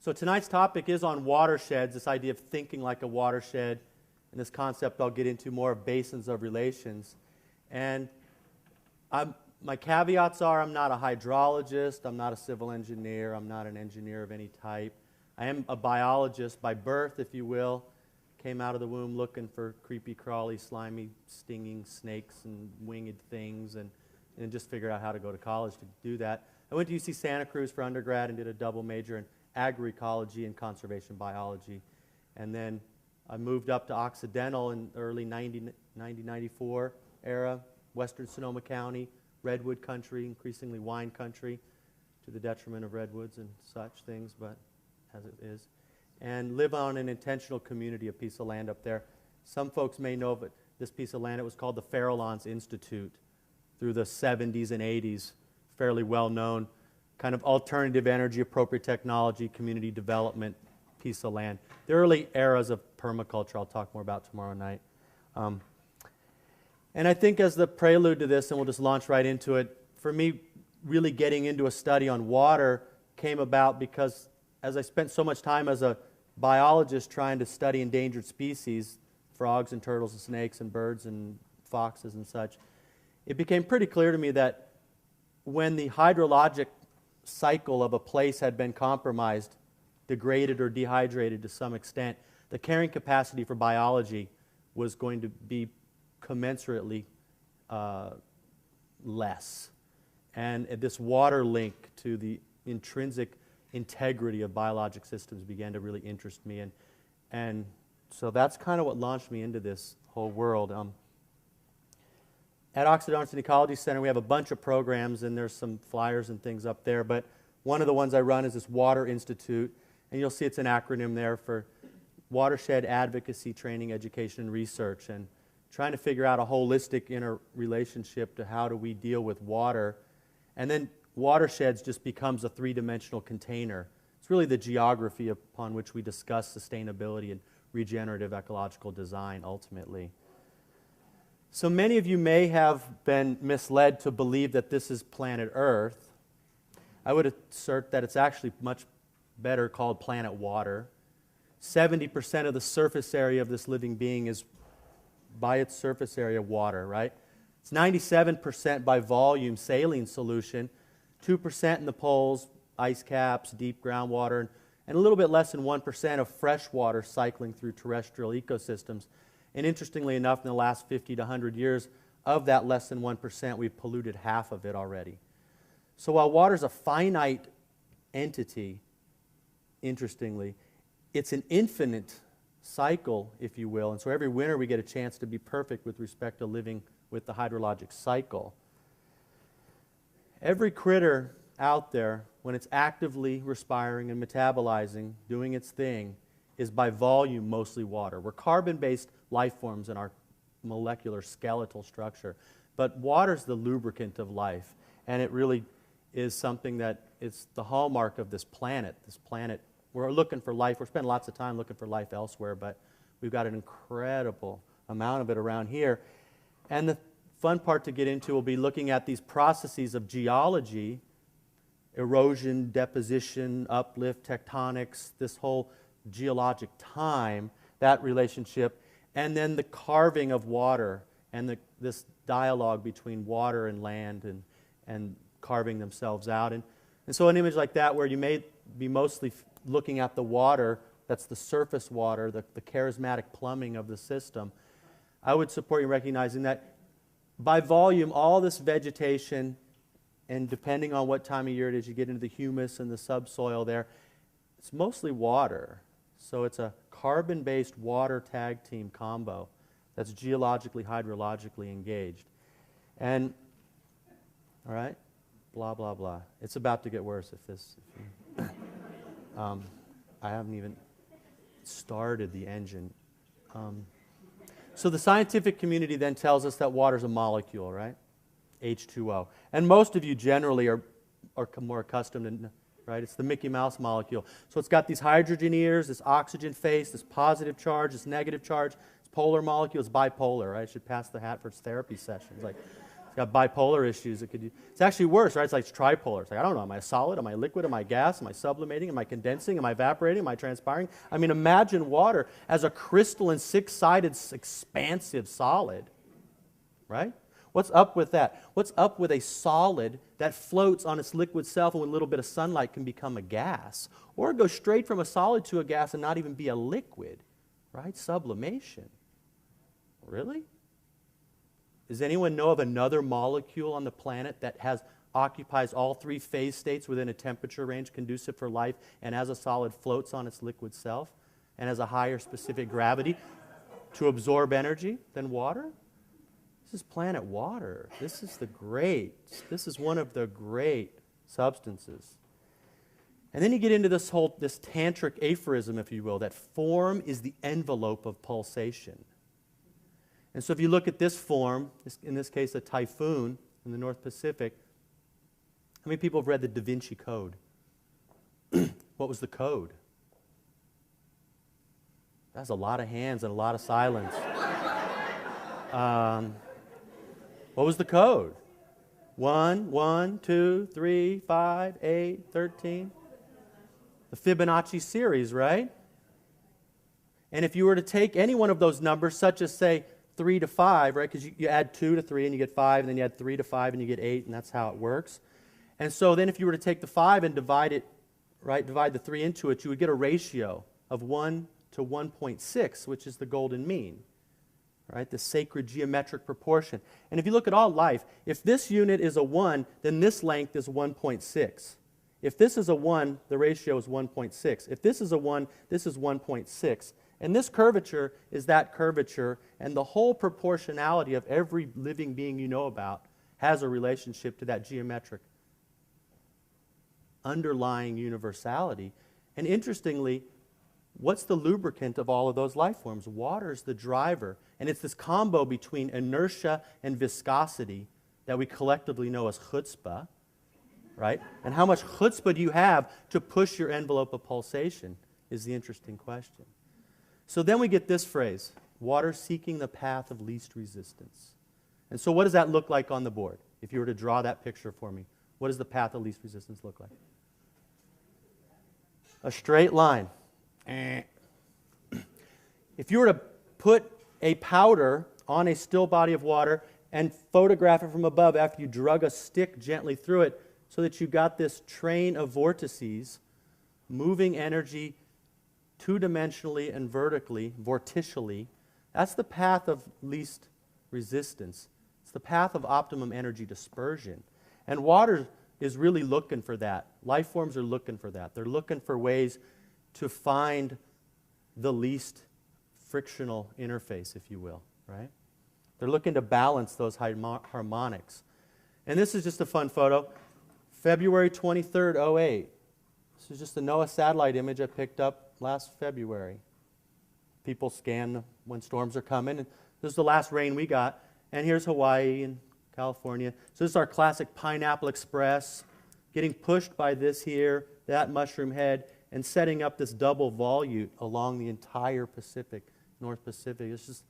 So tonight's topic is on watersheds, this idea of thinking like a watershed, and this concept I'll get into more of basins of relations. And my caveats are I'm not a hydrologist, I'm not a civil engineer, I'm not an engineer of any type. I am a biologist by birth, if you will. Came out of the womb looking for creepy, crawly, slimy, stinging snakes and winged things, and just figured out how to go to college to do that. I went to UC Santa Cruz for undergrad and did a double major in agroecology and conservation biology. And then I moved up to Occidental in early 94 era, Western Sonoma County, redwood country, increasingly wine country, to the detriment of redwoods and such things, but as it is. And live on an intentional community, a piece of land up there. Some folks may know of it. This piece of land, it was called the Farallons Institute through the 70s and 80s, fairly well known, kind of alternative energy, appropriate technology, community development piece of land. The early eras of permaculture I'll talk more about tomorrow night. And I think as the prelude to this, and we'll just launch right into it, for me, really getting into a study on water came about because as I spent so much time as a biologist trying to study endangered species, frogs and turtles and snakes and birds and foxes and such, it became pretty clear to me that when the hydrologic cycle of a place had been compromised, degraded or dehydrated to some extent, the carrying capacity for biology was going to be commensurately less. And this water link to the intrinsic integrity of biologic systems began to really interest me. And so that's kind of what launched me into this whole world. At Occidental Ecology Center, we have a bunch of programs, and there's some flyers and things up there, but one of the ones I run is this Water Institute, and you'll see it's an acronym there for Watershed Advocacy, Training, Education, and Research, and trying to figure out a holistic interrelationship to how do we deal with water. And then watersheds just becomes a three-dimensional container. It's really the geography upon which we discuss sustainability and regenerative ecological design ultimately. So many of you may have been misled to believe that this is planet Earth. I would assert that it's actually much better called planet water. 70% of the surface area of this living being is by its surface area water, right? It's 97% by volume saline solution, 2% in the poles, ice caps, deep groundwater, and a little bit less than 1% of fresh water cycling through terrestrial ecosystems. And interestingly enough, in the last 50 to 100 years, of that less than 1%, we've polluted half of it already. So while water is a finite entity, interestingly, it's an infinite cycle, if you will. And so every winter we get a chance to be perfect with respect to living with the hydrologic cycle. Every critter out there, when it's actively respiring and metabolizing, doing its thing, is by volume mostly water. We're carbon-based life forms in our molecular skeletal structure, but water's the lubricant of life, and it really is something that it's the hallmark of this planet. This planet, we're looking for life. We're spending lots of time looking for life elsewhere, but we've got an incredible amount of it around here. And the fun part to get into will be looking at these processes of geology, erosion, deposition, uplift, tectonics, this whole geologic time, that relationship, and then the carving of water and this dialogue between water and land and carving themselves out. And so an image like that where you may be mostly looking at the water, that's the surface water, the charismatic plumbing of the system, I would support you recognizing that by volume, all this vegetation, and depending on what time of year it is, you get into the humus and the subsoil there, it's mostly water. So it's a carbon-based water tag team combo that's geologically, hydrologically engaged. And, all right, blah, blah, blah. It's about to get worse I haven't even started the engine. So the scientific community then tells us that water's a molecule, right? H2O. And most of you generally are more accustomed to, right? It's the Mickey Mouse molecule. So it's got these hydrogen ears, this oxygen face, this positive charge, this negative charge. It's polar molecule, it's bipolar, right? It should pass the hat for its therapy sessions. Like, It's got bipolar issues. It's actually worse, right? It's like tripolar. It's like, I don't know, am I a solid? Am I liquid? Am I gas? Am I sublimating? Am I condensing? Am I evaporating? Am I transpiring? I mean, imagine water as a crystalline, six-sided, expansive solid, right? What's up with that? What's up with a solid that floats on its liquid self and with a little bit of sunlight can become a gas? Or go straight from a solid to a gas and not even be a liquid, right? Sublimation. Really? Does anyone know of another molecule on the planet that occupies all three phase states within a temperature range conducive for life and as a solid floats on its liquid self and has a higher specific gravity to absorb energy than water? This is planet water. This is one of the great substances. And then you get into this tantric aphorism, if you will, that form is the envelope of pulsation. And so if you look at this form, in this case a typhoon in the North Pacific, how many people have read the Da Vinci Code? What was the code? That's a lot of hands and a lot of silence. What was the code? 1, 1, 2, 3, 5, 8, 13. The Fibonacci series, right? And if you were to take any one of those numbers, such as, say, 3 to 5, right? Because you add 2 to 3 and you get 5, and then you add 3 to 5 and you get 8, and that's how it works. And so then if you were to take the 5 and divide it, right, divide the 3 into it, you would get a ratio of 1 to 1.6, which is the golden mean, right? The sacred geometric proportion. And if you look at all life, if this unit is a 1, then this length is 1.6. If this is a 1, the ratio is 1.6. If this is a 1, this is 1.6. And this curvature is that curvature, and the whole proportionality of every living being you know about has a relationship to that geometric underlying universality. And interestingly, what's the lubricant of all of those life forms? Water is the driver. And it's this combo between inertia and viscosity that we collectively know as chutzpah, right? And how much chutzpah do you have to push your envelope of pulsation is the interesting question. So then we get this phrase, water seeking the path of least resistance. And so what does that look like on the board? If you were to draw that picture for me, what does the path of least resistance look like? A straight line. If you were to put a powder on a still body of water and photograph it from above after you drug a stick gently through it so that you got this train of vortices moving energy two-dimensionally and vertically, vorticially, that's the path of least resistance. It's the path of optimum energy dispersion. And water is really looking for that. Life forms are looking for that. They're looking for ways to find the least frictional interface, if you will, right? They're looking to balance those harmonics. And this is just a fun photo. February 23rd, 08. This is just a NOAA satellite image I picked up last February. People scan when storms are coming. And this is the last rain we got. And here's Hawaii and California. So this is our classic Pineapple Express, getting pushed by this here, that mushroom head, and setting up this double volute along the entire Pacific, North Pacific. It's just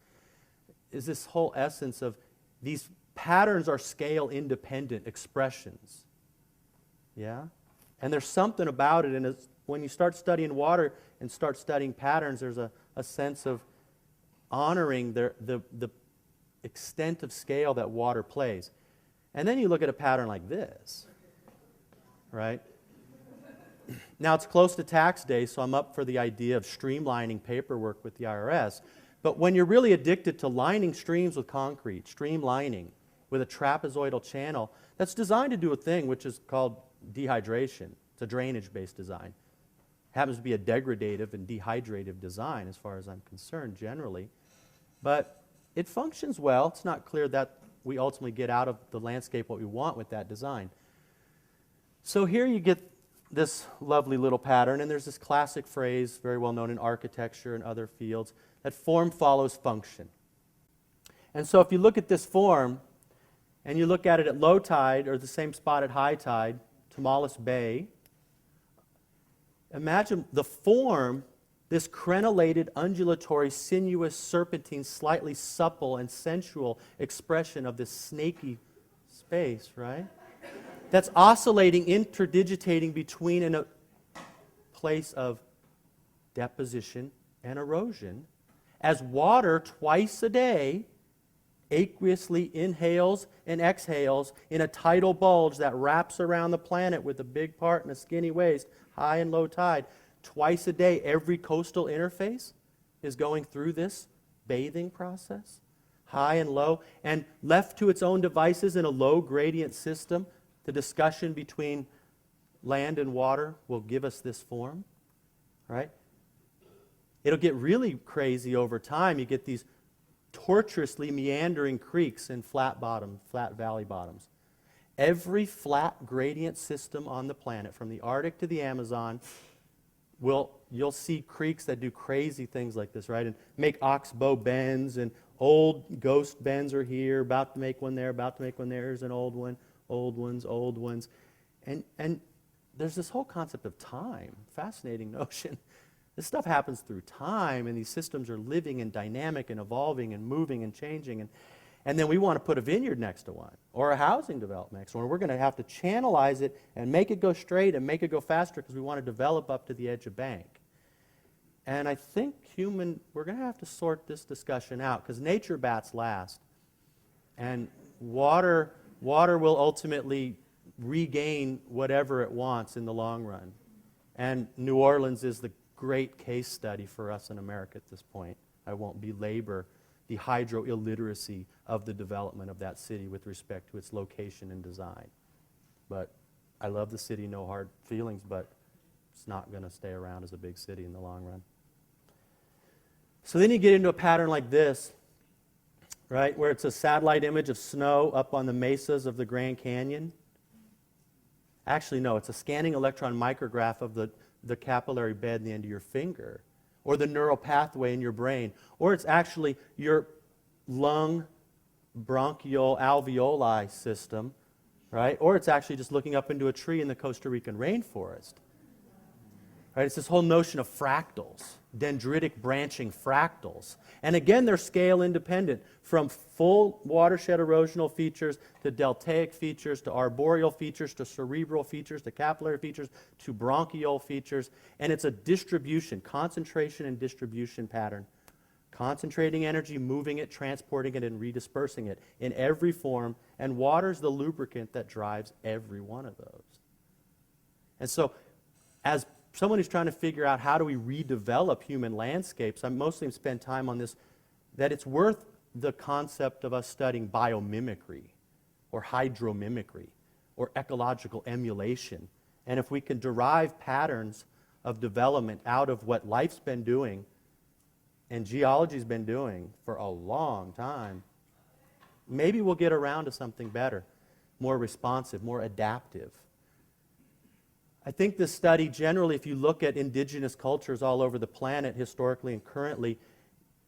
is this whole essence of these patterns are scale-independent expressions. Yeah? And there's something about it, and it's, when you start studying water and start studying patterns, there's a sense of honoring the extent of scale that water plays. And then you look at a pattern like this, right? Now, it's close to tax day, so I'm up for the idea of streamlining paperwork with the IRS. But when you're really addicted to lining streams with concrete, streamlining with a trapezoidal channel, that's designed to do a thing which is called dehydration. It's a drainage-based design. It happens to be a degradative and dehydrative design as far as I'm concerned generally. But it functions well. It's not clear that we ultimately get out of the landscape what we want with that design. So here you get this lovely little pattern, and there's this classic phrase, very well known in architecture and other fields, that form follows function. And so if you look at this form, and you look at it at low tide, or the same spot at high tide, Tomales Bay, imagine the form, this crenellated, undulatory, sinuous, serpentine, slightly supple and sensual expression of this snaky space, right? That's oscillating, interdigitating between a place of deposition and erosion, as water twice a day aqueously inhales and exhales in a tidal bulge that wraps around the planet with a big part and a skinny waist, high and low tide. Twice a day, every coastal interface is going through this bathing process, high and low, and left to its own devices in a low gradient system, the discussion between land and water will give us this form, right? It'll get really crazy over time. You get these tortuously meandering creeks and flat valley bottoms. Every flat gradient system on the planet, from the Arctic to the Amazon, you'll see creeks that do crazy things like this, right? And make oxbow bends, and old ghost bends are here, about to make one there, about to make one there. Here's an old one, old ones, old ones. And there's this whole concept of time, fascinating notion. This stuff happens through time, and these systems are living and dynamic and evolving and moving and changing. And then we want to put a vineyard next to one, or a housing development next to one. We're going to have to channelize it and make it go straight and make it go faster because we want to develop up to the edge of bank. And I think we're going to have to sort this discussion out, because nature bats last. And water will ultimately regain whatever it wants in the long run. And New Orleans is the great case study for us in America at this point. I won't belabor the hydro illiteracy of the development of that city with respect to its location and design. But I love the city, no hard feelings, but it's not going to stay around as a big city in the long run. So then you get into a pattern like this, right, where it's a satellite image of snow up on the mesas of the Grand Canyon. Actually, no, it's a scanning electron micrograph of the capillary bed in the end of your finger, or the neural pathway in your brain, or it's actually your lung bronchial alveoli system, right? Or it's actually just looking up into a tree in the Costa Rican rainforest. Right? It's this whole notion of fractals, dendritic branching fractals. And again, they're scale independent, from full watershed erosional features to deltaic features to arboreal features to cerebral features to capillary features to bronchial features. And it's a distribution, concentration and distribution pattern. Concentrating energy, moving it, transporting it, and redispersing it in every form. And water's the lubricant that drives every one of those. And so, as someone who's trying to figure out how do we redevelop human landscapes, I'm mostly spend time on this, that it's worth the concept of us studying biomimicry or hydromimicry or ecological emulation. And if we can derive patterns of development out of what life's been doing and geology's been doing for a long time, maybe we'll get around to something better, more responsive, more adaptive. I think this study generally, if you look at indigenous cultures all over the planet, historically and currently,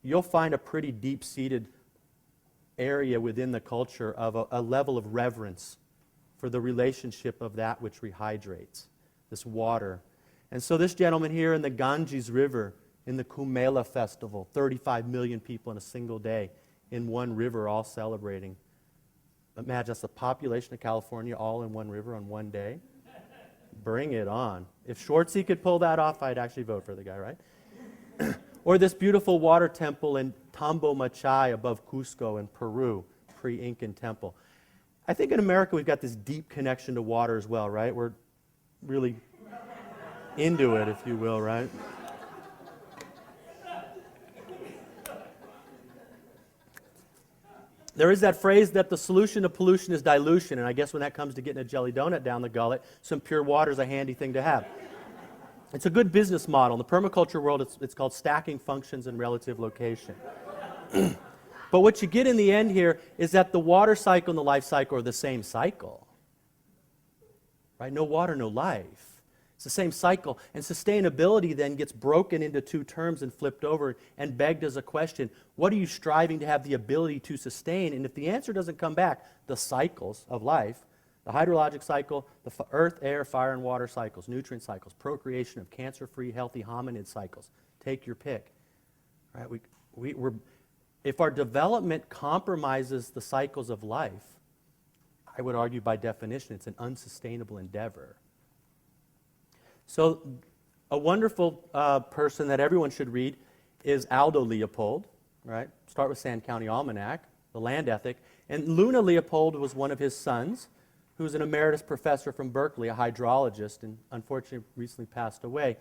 you'll find a pretty deep-seated area within the culture of a level of reverence for the relationship of that which rehydrates, this water. And so this gentleman here in the Ganges River, in the Kumela Festival, 35 million people in a single day in one river all celebrating. Imagine that's the population of California all in one river on one day. Bring it on. If Schwartzy could pull that off, I'd actually vote for the guy, right? Or this beautiful water temple in Tambo Machay above Cusco in Peru, pre-Incan temple. I think in America we've got this deep connection to water as well, right? We're really into it, if you will, right? There is that phrase that the solution to pollution is dilution, and I guess when that comes to getting a jelly donut down the gullet, some pure water is a handy thing to have. It's a good business model. In the permaculture world, it's called stacking functions and relative location. But what you get in the end here is that the water cycle and the life cycle are the same cycle. Right? No water, no life. It's the same cycle. And sustainability then gets broken into two terms and flipped over and begged as a question, what are you striving to have the ability to sustain? And if the answer doesn't come back, the cycles of life, the hydrologic cycle, the earth, air, fire, and water cycles, nutrient cycles, procreation of cancer-free, healthy hominid cycles, take your pick. Right? If our development compromises the cycles of life, I would argue by definition, it's an unsustainable endeavor. So a wonderful person that everyone should read is Aldo Leopold, right? Start with Sand County Almanac, The Land Ethic. And Luna Leopold was one of his sons, who's an emeritus professor from Berkeley, a hydrologist, and unfortunately recently passed away.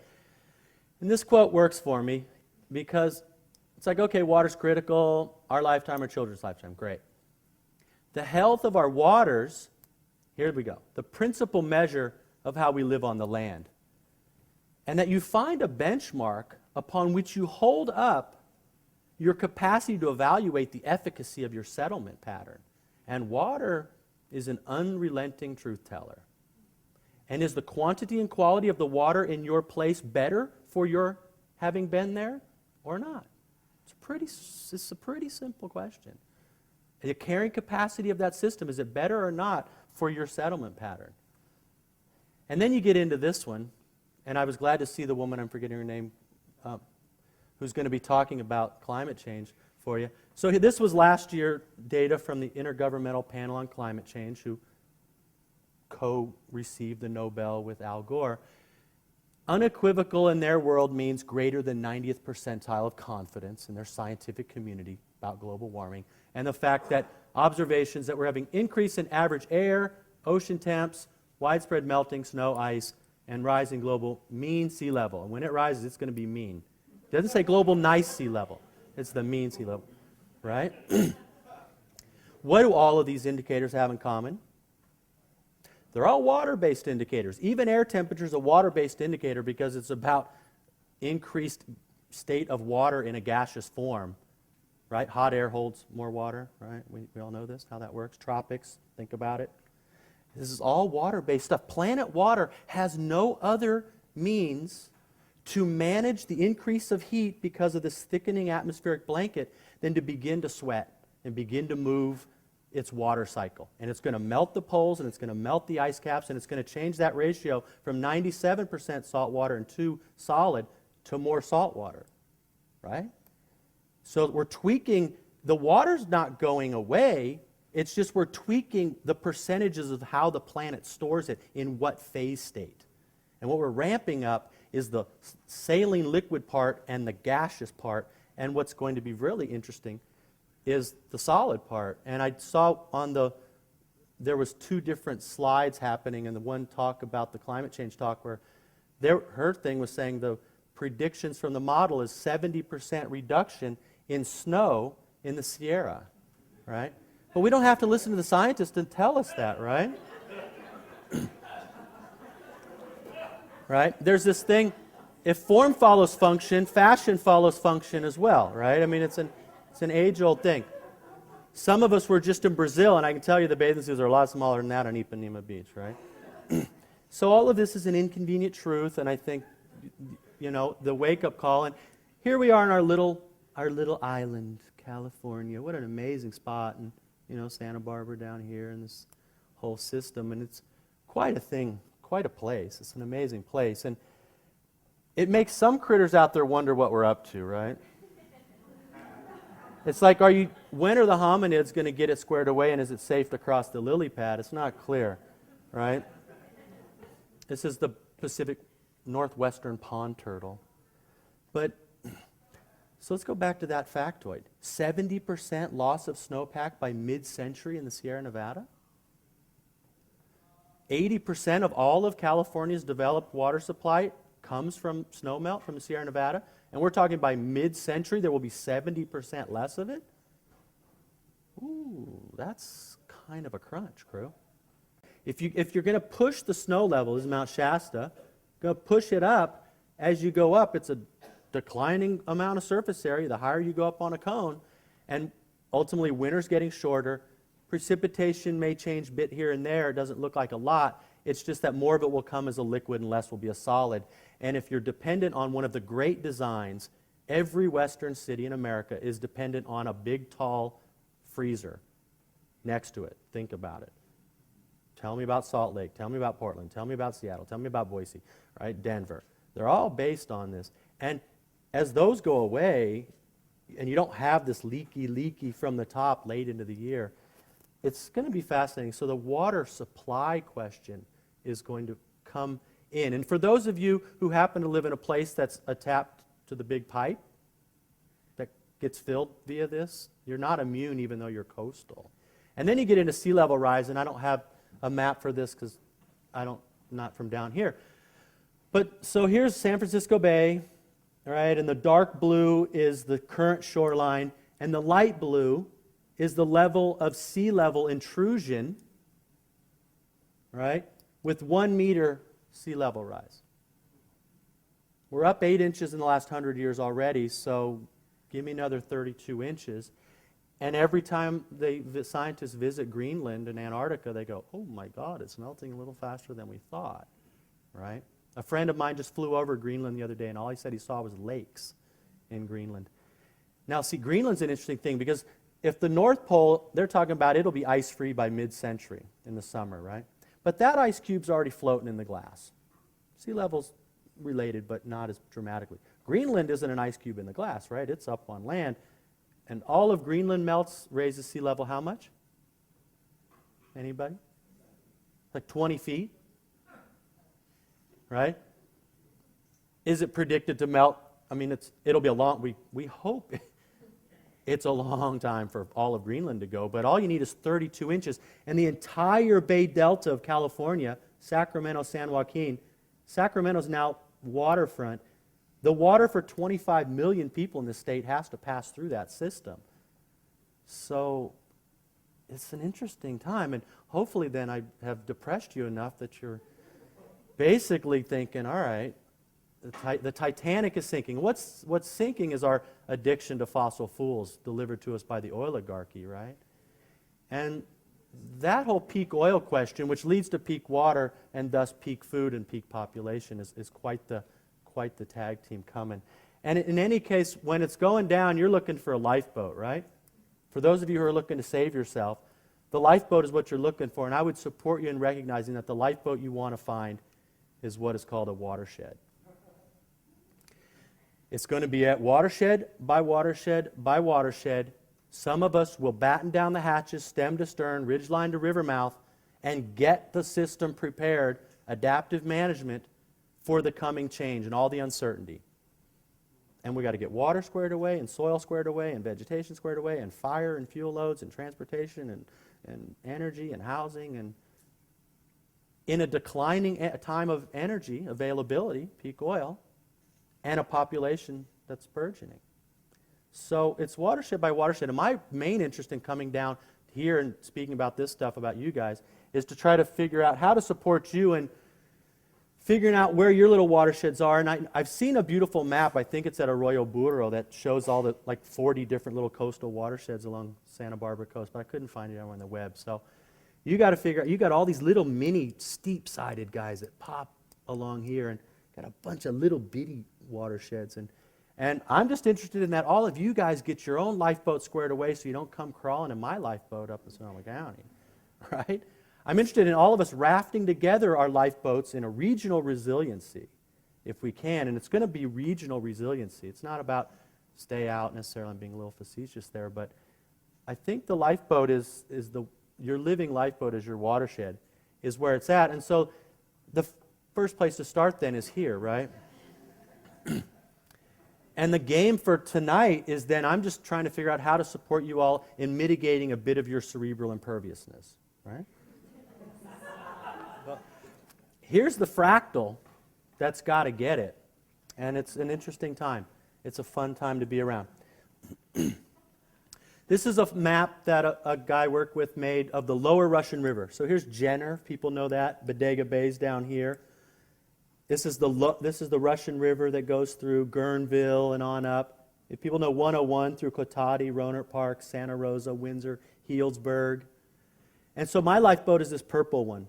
And this quote works for me because it's like, okay, water's critical, our lifetime, our children's lifetime, great. The health of our waters, here we go, the principal measure of how we live on the land. And that you find a benchmark upon which you hold up your capacity to evaluate the efficacy of your settlement pattern. And water is an unrelenting truth teller. And is the quantity and quality of the water in your place better for your having been there or not? It's a pretty simple question. The carrying capacity of that system, is it better or not for your settlement pattern? And then you get into this one, and I was glad to see the woman, I'm forgetting her name, who's going to be talking about climate change for you. So this was last year data from the Intergovernmental Panel on Climate Change, who co-received the Nobel with Al Gore. Unequivocal in their world means greater than 90th percentile of confidence in their scientific community about global warming, and the fact that observations that we're having increase in average air, ocean temps, widespread melting, snow, ice, and rising global mean sea level. And when it rises, it's going to be mean. It doesn't say global nice sea level. It's the mean sea level, right? What do all of these indicators have in common? They're all water-based indicators. Even air temperature is a water-based indicator because it's about increased state of water in a gaseous form, right? Hot air holds more water, right? We all know this, how that works. Tropics, think about it. This is all water-based stuff. Planet water has no other means to manage the increase of heat because of this thickening atmospheric blanket than to begin to sweat and begin to move its water cycle. And it's going to melt the poles, and it's going to melt the ice caps, and it's going to change that ratio from 97% salt water and 2 solid to more salt water, right? So we're tweaking, the water's not going away, it's just we're tweaking the percentages of how the planet stores it in what phase state. And what we're ramping up is the saline liquid part and the gaseous part, and what's going to be really interesting is the solid part. And I saw there was 2 different slides happening, and the one talk about the climate change talk where her thing was saying the predictions from the model is 70% reduction in snow in the Sierra, right? But we don't have to listen to the scientists to tell us that, right? Right? There's this thing, if form follows function, fashion follows function as well, right? I mean, it's an age-old thing. Some of us were just in Brazil, and I can tell you the bathing suits are a lot smaller than that on Ipanema Beach, right? So all of this is an inconvenient truth, and I think, you know, the wake-up call. And here we are in our little island, California. What an amazing spot, and you know, Santa Barbara down here, and this whole system, and it's quite a thing, quite a place. It's an amazing place, and it makes some critters out there wonder what we're up to, right? It's like, when are the hominids going to get it squared away, and is it safe to cross the lily pad? It's not clear, right? This is the Pacific Northwestern pond turtle. But, so let's go back to that factoid. 70% loss of snowpack by mid-century in the Sierra Nevada? 80% of all of California's developed water supply comes from snowmelt from the Sierra Nevada, and we're talking by mid-century there will be 70% less of it? Ooh, that's kind of a crunch, crew. If you're going to push the snow level, this is Mount Shasta, going to push it up, as you go up, it's a declining amount of surface area, the higher you go up on a cone, and ultimately winter's getting shorter, precipitation may change a bit here and there, it doesn't look like a lot, it's just that more of it will come as a liquid and less will be a solid. And if you're dependent on one of the great designs, every western city in America is dependent on a big, tall freezer next to it. Think about it. Tell me about Salt Lake. Tell me about Portland. Tell me about Seattle. Tell me about Boise, right? Denver. They're all based on this. And as those go away, and you don't have this leaky from the top late into the year, it's going to be fascinating. So the water supply question is going to come in. And for those of you who happen to live in a place that's tapped to the big pipe that gets filled via this, you're not immune even though you're coastal. And then you get into sea level rise, and I don't have a map for this because not from down here. But so here's San Francisco Bay, all right, and the dark blue is the current shoreline, and the light blue is the level of sea level intrusion, right, with 1 meter sea level rise. We're up 8 inches in the last 100 years already, so give me another 32 inches. And every time the scientists visit Greenland and Antarctica, they go, oh my God, it's melting a little faster than we thought, right? A friend of mine just flew over Greenland the other day, and all he said he saw was lakes in Greenland. Now, see, Greenland's an interesting thing, because if the North Pole, they're talking about it'll be ice-free by mid-century in the summer, right? But that ice cube's already floating in the glass. Sea level's related, but not as dramatically. Greenland isn't an ice cube in the glass, right? It's up on land. And all of Greenland melts, raises sea level how much? Anybody? Like 20 feet? Right? Is it predicted to melt? I mean, it'll be a long, we hope it's a long time for all of Greenland to go, but all you need is 32 inches. And the entire Bay Delta of California, Sacramento, San Joaquin, Sacramento's now waterfront. The water for 25 million people in the state has to pass through that system. So it's an interesting time, and hopefully then I have depressed you enough that you're basically thinking, all right, the Titanic is sinking. What's sinking is our addiction to fossil fuels delivered to us by the oligarchy, right? And that whole peak oil question, which leads to peak water and thus peak food and peak population, is quite the tag team coming. And in any case, when it's going down, you're looking for a lifeboat, right? For those of you who are looking to save yourself, the lifeboat is what you're looking for, and I would support you in recognizing that the lifeboat you want to find is what is called a watershed. It's going to be at watershed by watershed by watershed. Some of us will batten down the hatches, stem to stern, ridgeline to river mouth, and get the system prepared, adaptive management, for the coming change and all the uncertainty. And we got to get water squared away, and soil squared away, and vegetation squared away, and fire and fuel loads, and transportation, and energy, and housing, and in a declining time of energy availability, peak oil, and a population that's burgeoning. So it's watershed by watershed. And my main interest in coming down here and speaking about this stuff about you guys is to try to figure out how to support you in figuring out where your little watersheds are. And I've seen a beautiful map, I think it's at Arroyo Burro, that shows all the 40 different little coastal watersheds along Santa Barbara coast, but I couldn't find it anywhere on the web. So you got to figure out, you got all these little mini steep-sided guys that pop along here, and got a bunch of little bitty watersheds. And I'm just interested in that all of you guys get your own lifeboat squared away so you don't come crawling in my lifeboat up in Sonoma County, right? I'm interested in all of us rafting together our lifeboats in a regional resiliency, if we can, and it's going to be regional resiliency. It's not about stay out necessarily. I'm being a little facetious there, but I think the lifeboat your living lifeboat is your watershed, is where it's at. And so the first place to start then is here, right? And the game for tonight is then I'm just trying to figure out how to support you all in mitigating a bit of your cerebral imperviousness, right? Well, here's the fractal that's got to get it. And it's an interesting time. It's a fun time to be around. This is a map that a guy I worked with made of the lower Russian River. So here's Jenner. People know that. Bodega Bay's down here. This is the Russian River that goes through Guerneville and on up. If people know 101 through Cotati, Rohnert Park, Santa Rosa, Windsor, Healdsburg. And so my lifeboat is this purple one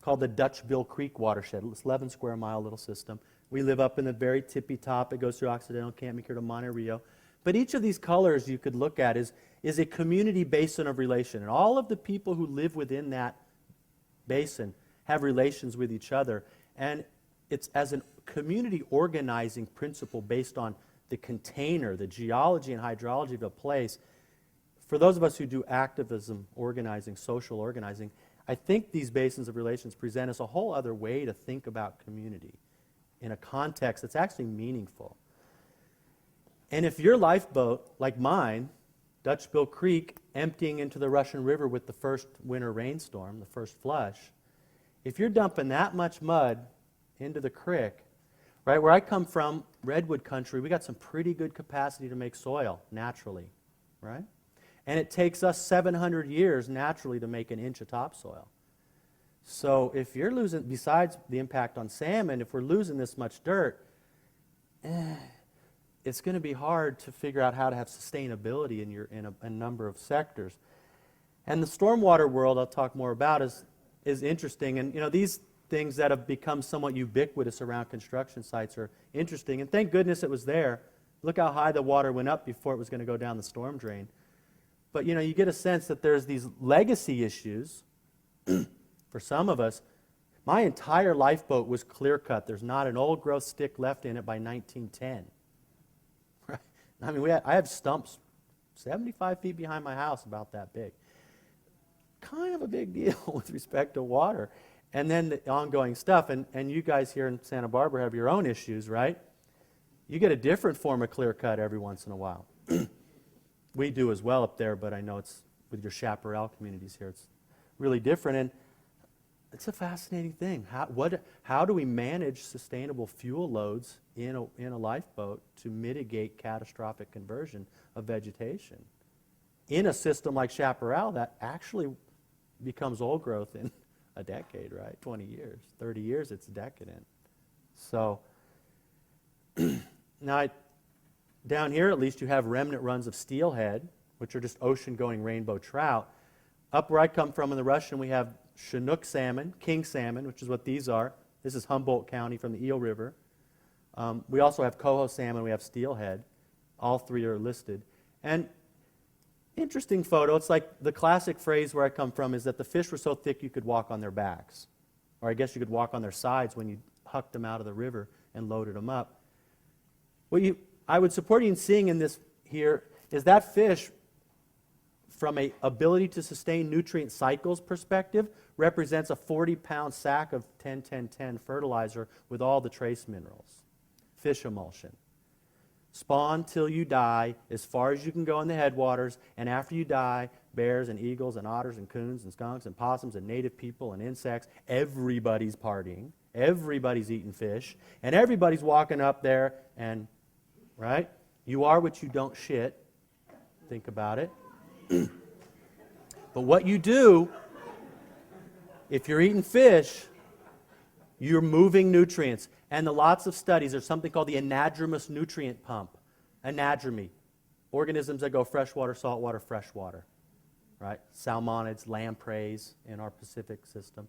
called the Dutchville Creek Watershed. It's 11 square mile little system. We live up in the very tippy top. It goes through Occidental, Camp McCure to Monte Rio. But each of these colors you could look at is a community basin of relation. And all of the people who live within that basin have relations with each other. And it's as a community organizing principle based on the container, the geology and hydrology of a place. for those of us who do activism, organizing, social organizing, I think these basins of relations present us a whole other way to think about community in a context that's actually meaningful. And if your lifeboat, like mine, Dutchbill Creek, emptying into the Russian River with the first winter rainstorm, the first flush, if you're dumping that much mud into the creek, right, where I come from, redwood country, we got some pretty good capacity to make soil naturally, right? And it takes us 700 years naturally to make an inch of topsoil. So if you're losing, besides the impact on salmon, if we're losing this much dirt, it's going to be hard to figure out how to have sustainability in a number of sectors. And the stormwater world I'll talk more about is interesting. And these things that have become somewhat ubiquitous around construction sites are interesting. And thank goodness it was there. Look how high the water went up before it was going to go down the storm drain. But you get a sense that there's these legacy issues for some of us. My entire lifeboat was clear cut. There's not an old growth stick left in it by 1910. Right? I mean, I have stumps 75 feet behind my house about that big. Kind of a big deal with respect to water. And then the ongoing stuff. And you guys here in Santa Barbara have your own issues, right? You get a different form of clear cut every once in a while. We do as well up there, but I know it's with your chaparral communities here, it's really different. And it's a fascinating thing. How do we manage sustainable fuel loads in a lifeboat to mitigate catastrophic conversion of vegetation in a system like chaparral that actually becomes old growth in a decade, right? 20 years, 30 years, it's decadent. So now down here, at least, you have remnant runs of steelhead, which are just ocean-going rainbow trout. Up where I come from in the Russian, we have Chinook salmon, king salmon, which is what these are. This is Humboldt County from the Eel River. We also have Coho salmon, we have steelhead. All three are listed. And interesting photo, it's like the classic phrase where I come from is that the fish were so thick you could walk on their backs. Or I guess you could walk on their sides when you hucked them out of the river and loaded them up. I would support you in seeing in this here is that fish, from an ability to sustain nutrient cycles perspective, represents a 40-pound sack of 10-10-10 fertilizer with all the trace minerals. Fish emulsion. Spawn till you die, as far as you can go in the headwaters, and after you die, bears and eagles and otters and coons and skunks and possums and native people and insects, everybody's partying, everybody's eating fish, and everybody's walking up there and, right? You are what you don't shit. Think about it. But what you do, if you're eating fish, you're moving nutrients. And the lots of studies, there's something called the anadromous nutrient pump. Anadromy. Organisms that go freshwater, saltwater, freshwater. Right? Salmonids, lampreys in our Pacific system.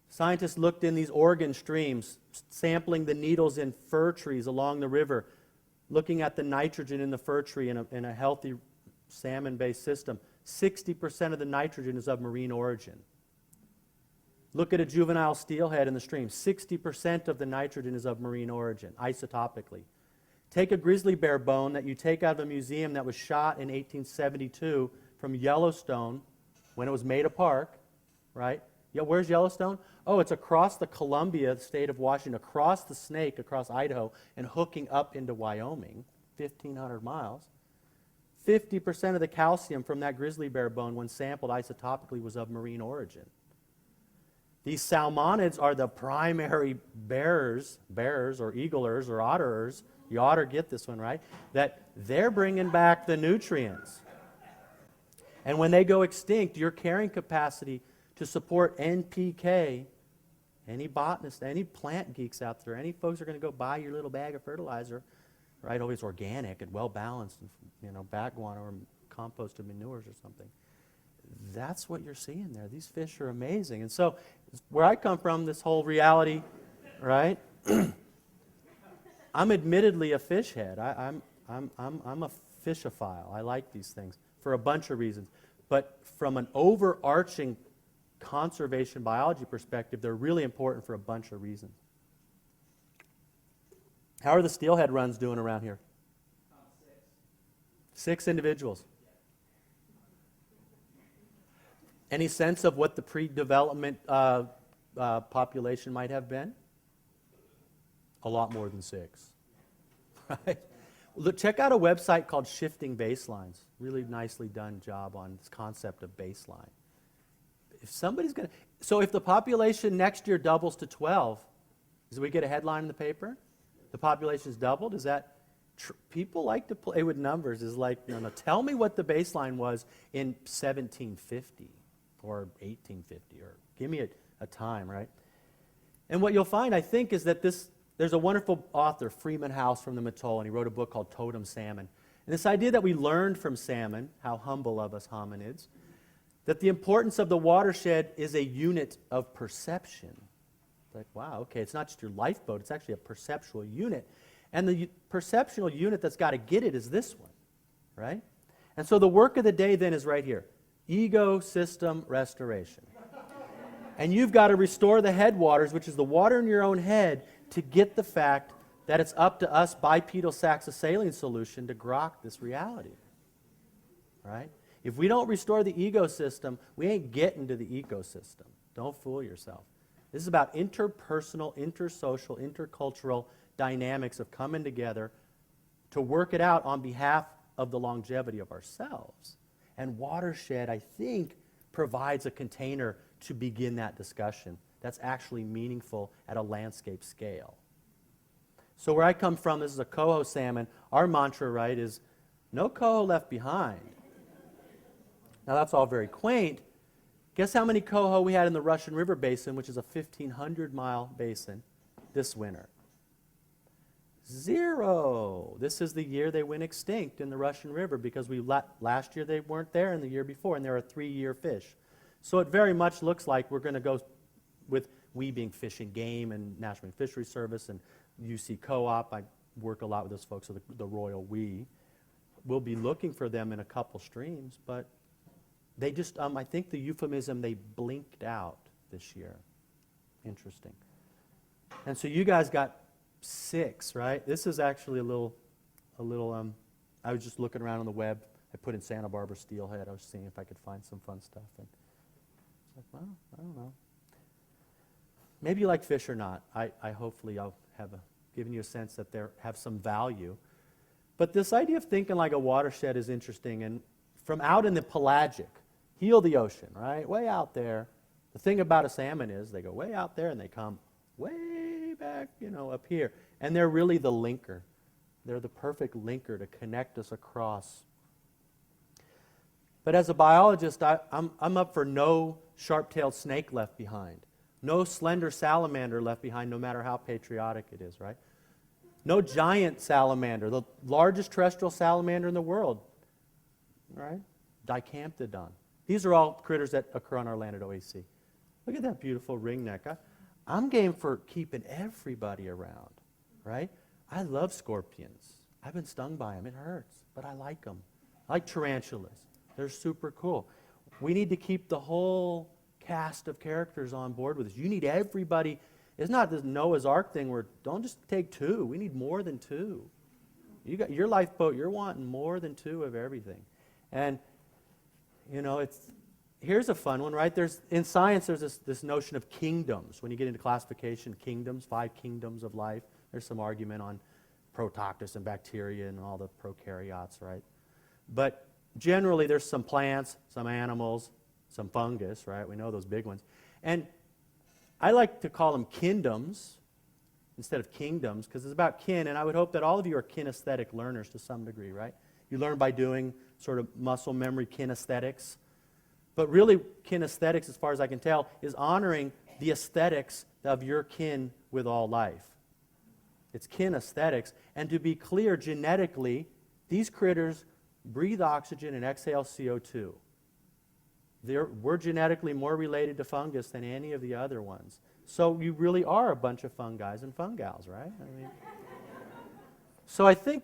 Scientists looked in these organ streams, sampling the needles in fir trees along the river, looking at the nitrogen in the fir tree in a healthy salmon-based system. 60% of the nitrogen is of marine origin. Look at a juvenile steelhead in the stream. 60% of the nitrogen is of marine origin, isotopically. Take a grizzly bear bone that you take out of a museum that was shot in 1872 from Yellowstone when it was made a park, right? Where's Yellowstone? Oh, it's across the Columbia, the state of Washington, across the Snake, across Idaho, and hooking up into Wyoming, 1,500 miles. 50% of the calcium from that grizzly bear bone, when sampled isotopically, was of marine origin. These salmonids are the primary bearers or eaglers or otterers, you otter get this one, right, that they're bringing back the nutrients. And when they go extinct, your carrying capacity to support NPK, any botanists, any plant geeks out there, any folks who are going to go buy your little bag of fertilizer, right, always organic and well-balanced, bat guano or composted manures or something. That's what you're seeing there. These fish are amazing. And so where I come from, this whole reality, right? I'm admittedly a fish head. I'm a fishophile. I like these things for a bunch of reasons. But from an overarching conservation biology perspective, they're really important for a bunch of reasons. How are the steelhead runs doing around here? 6 individuals. Any sense of what the pre-development population might have been? A lot more than 6. Right? Look, check out a website called Shifting Baselines. Really nicely done job on this concept of baseline. If somebody's going to... So if the population next year doubles to 12, does we get a headline in the paper? The population's doubled? Is that... people like to play with numbers. Is like, no, tell me what the baseline was in 1750 or 1850, or give me a time, right? And what you'll find, I think, is that there's a wonderful author, Freeman House from the Mattole, and he wrote a book called Totem Salmon. And this idea that we learned from salmon, how humble of us hominids, that the importance of the watershed is a unit of perception. Like, wow, okay, it's not just your lifeboat, it's actually a perceptual unit. And the perceptual unit that's got to get it is this one, right? And so the work of the day then is right here, ecosystem restoration. And you've got to restore the headwaters, which is the water in your own head, to get the fact that it's up to us bipedal saxosaline solution to grok this reality, right? If we don't restore the ecosystem, we ain't getting to the ecosystem. Don't fool yourself. This is about interpersonal, intersocial, intercultural dynamics of coming together to work it out on behalf of the longevity of ourselves. And Watershed, I think, provides a container to begin that discussion that's actually meaningful at a landscape scale. So where I come from, this is a Coho salmon. Our mantra, right, is no Coho left behind. Now that's all very quaint. Guess how many Coho we had in the Russian River Basin, which is a 1,500-mile basin, this winter? 0. This is the year they went extinct in the Russian River because last year they weren't there and the year before, and they're a 3-year fish. So it very much looks like we're going to go with, we being Fish and Game and National Marine Fisheries Service and UC Co-op. I work a lot with those folks, so the Royal We. We'll be looking for them in a couple streams, but they just, I think the euphemism, they blinked out this year. Interesting. And so you guys got 6, right? This is actually a little, I was just looking around on the web. I put in Santa Barbara steelhead. I was seeing if I could find some fun stuff. And it's like, well, I don't know. Maybe you like fish or not. I hopefully I'll have given you a sense that they have some value. But this idea of thinking like a watershed is interesting. And from out in the pelagic, heel the ocean, right? Way out there. The thing about a salmon is they go way out there and they come way back, up here. And they're really the linker. They're the perfect linker to connect us across. But as a biologist, I'm up for no sharp-tailed snake left behind. No slender salamander left behind, no matter how patriotic it is, right? No giant salamander, the largest terrestrial salamander in the world, right? Dicamptodon. These are all critters that occur on our land at OAEC. Look at that beautiful ringneck. I'm game for keeping everybody around, right? I love scorpions. I've been stung by them. It hurts, but I like them. I like tarantulas. They're super cool. We need to keep the whole cast of characters on board with us. You need everybody. It's not this Noah's Ark thing where don't just take 2. We need more than 2. You got your lifeboat, you're wanting more than 2 of everything. And, here's a fun one, right? In science, there's this notion of kingdoms. When you get into classification, kingdoms, 5 kingdoms of life. There's some argument on Protoctus and bacteria and all the prokaryotes, right? But generally, there's some plants, some animals, some fungus, right? We know those big ones. And I like to call them kindoms instead of kingdoms because it's about kin, and I would hope that all of you are kinesthetic learners to some degree, right? You learn by doing sort of muscle memory kinesthetics. But really, kinesthetics, as far as I can tell, is honoring the aesthetics of your kin with all life. It's kinesthetics. And to be clear, genetically, these critters breathe oxygen and exhale CO2. We're genetically more related to fungus than any of the other ones. So you really are a bunch of fungi and fungals, right? So I think,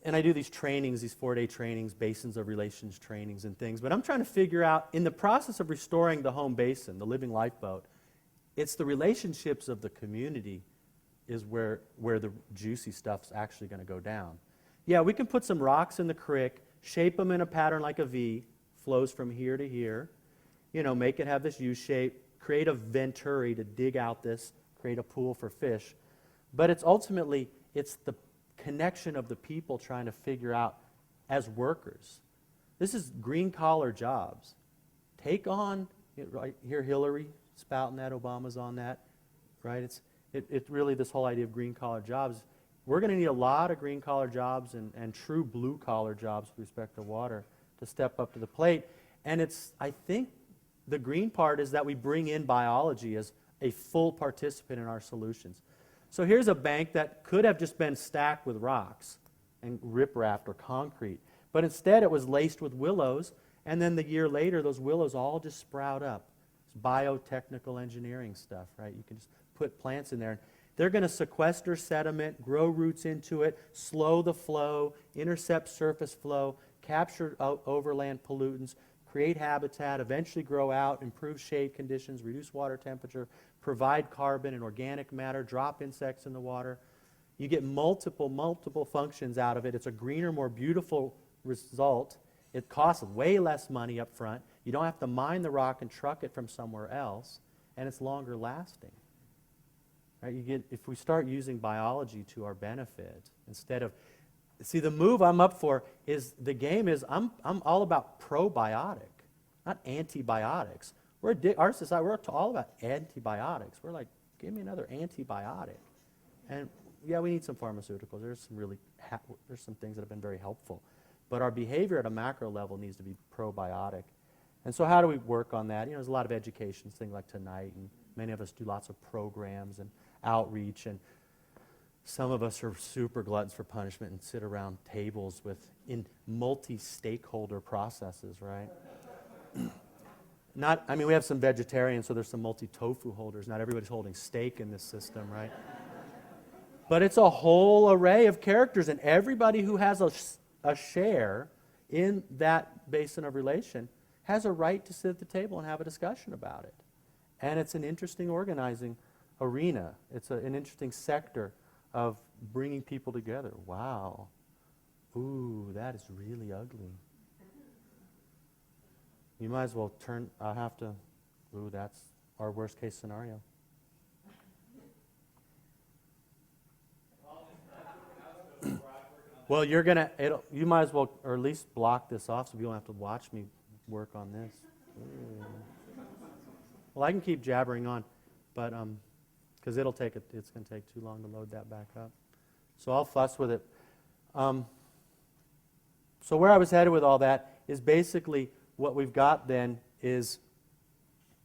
and I do these trainings, these 4-day trainings, basins of relations trainings and things, but I'm trying to figure out, in the process of restoring the home basin, the living lifeboat, it's the relationships of the community is where the juicy stuff's actually going to go down. Yeah, we can put some rocks in the creek, shape them in a pattern like a V, flows from here to here. make it have this U shape, create a venturi to dig out this, create a pool for fish. But it's ultimately, it's the connection of the people trying to figure out as workers. This is green collar jobs. Take on, right here Hillary spouting that, Obama's on that, right? It's really this whole idea of green collar jobs. We're going to need a lot of green collar jobs and true blue collar jobs with respect to water to step up to the plate. And I think the green part is that we bring in biology as a full participant in our solutions. So here's a bank that could have just been stacked with rocks and riprap or concrete, but instead it was laced with willows, and then the year later those willows all just sprout up. It's biotechnical engineering stuff, right? You can just put plants in there. They're going to sequester sediment, grow roots into it, slow the flow, intercept surface flow, capture overland pollutants, create habitat, eventually grow out, improve shade conditions, reduce water temperature, provide carbon and organic matter, drop insects in the water. You get multiple functions out of it. It's a greener, more beautiful result. It costs way less money up front. You don't have to mine the rock and truck it from somewhere else, and it's longer lasting. Right? If we start using biology to our benefit instead of, see, the move I'm up for is, the game is, I'm all about probiotic, not antibiotics. Our society, we're all about antibiotics. We're like, give me another antibiotic. And yeah, we need some pharmaceuticals. There's some things that have been very helpful. But our behavior at a macro level needs to be probiotic. And so how do we work on that? There's a lot of education, things like tonight, and many of us do lots of programs and outreach, and some of us are super gluttons for punishment and sit around tables in multi-stakeholder processes, right? We have some vegetarians, so there's some multi-tofu holders. Not everybody's holding steak in this system, right? But it's a whole array of characters, and everybody who has a share in that basin of relation has a right to sit at the table and have a discussion about it. And it's an interesting organizing arena. It's an interesting sector of bringing people together. Wow. Ooh, that is really ugly. You might as well that's our worst case scenario. Well, you might as well, or at least block this off so you don't have to watch me work on this. Ooh. Well, I can keep jabbering on, but because it's going to take too long to load that back up. So I'll fuss with it. So where I was headed with all that is basically what we've got then is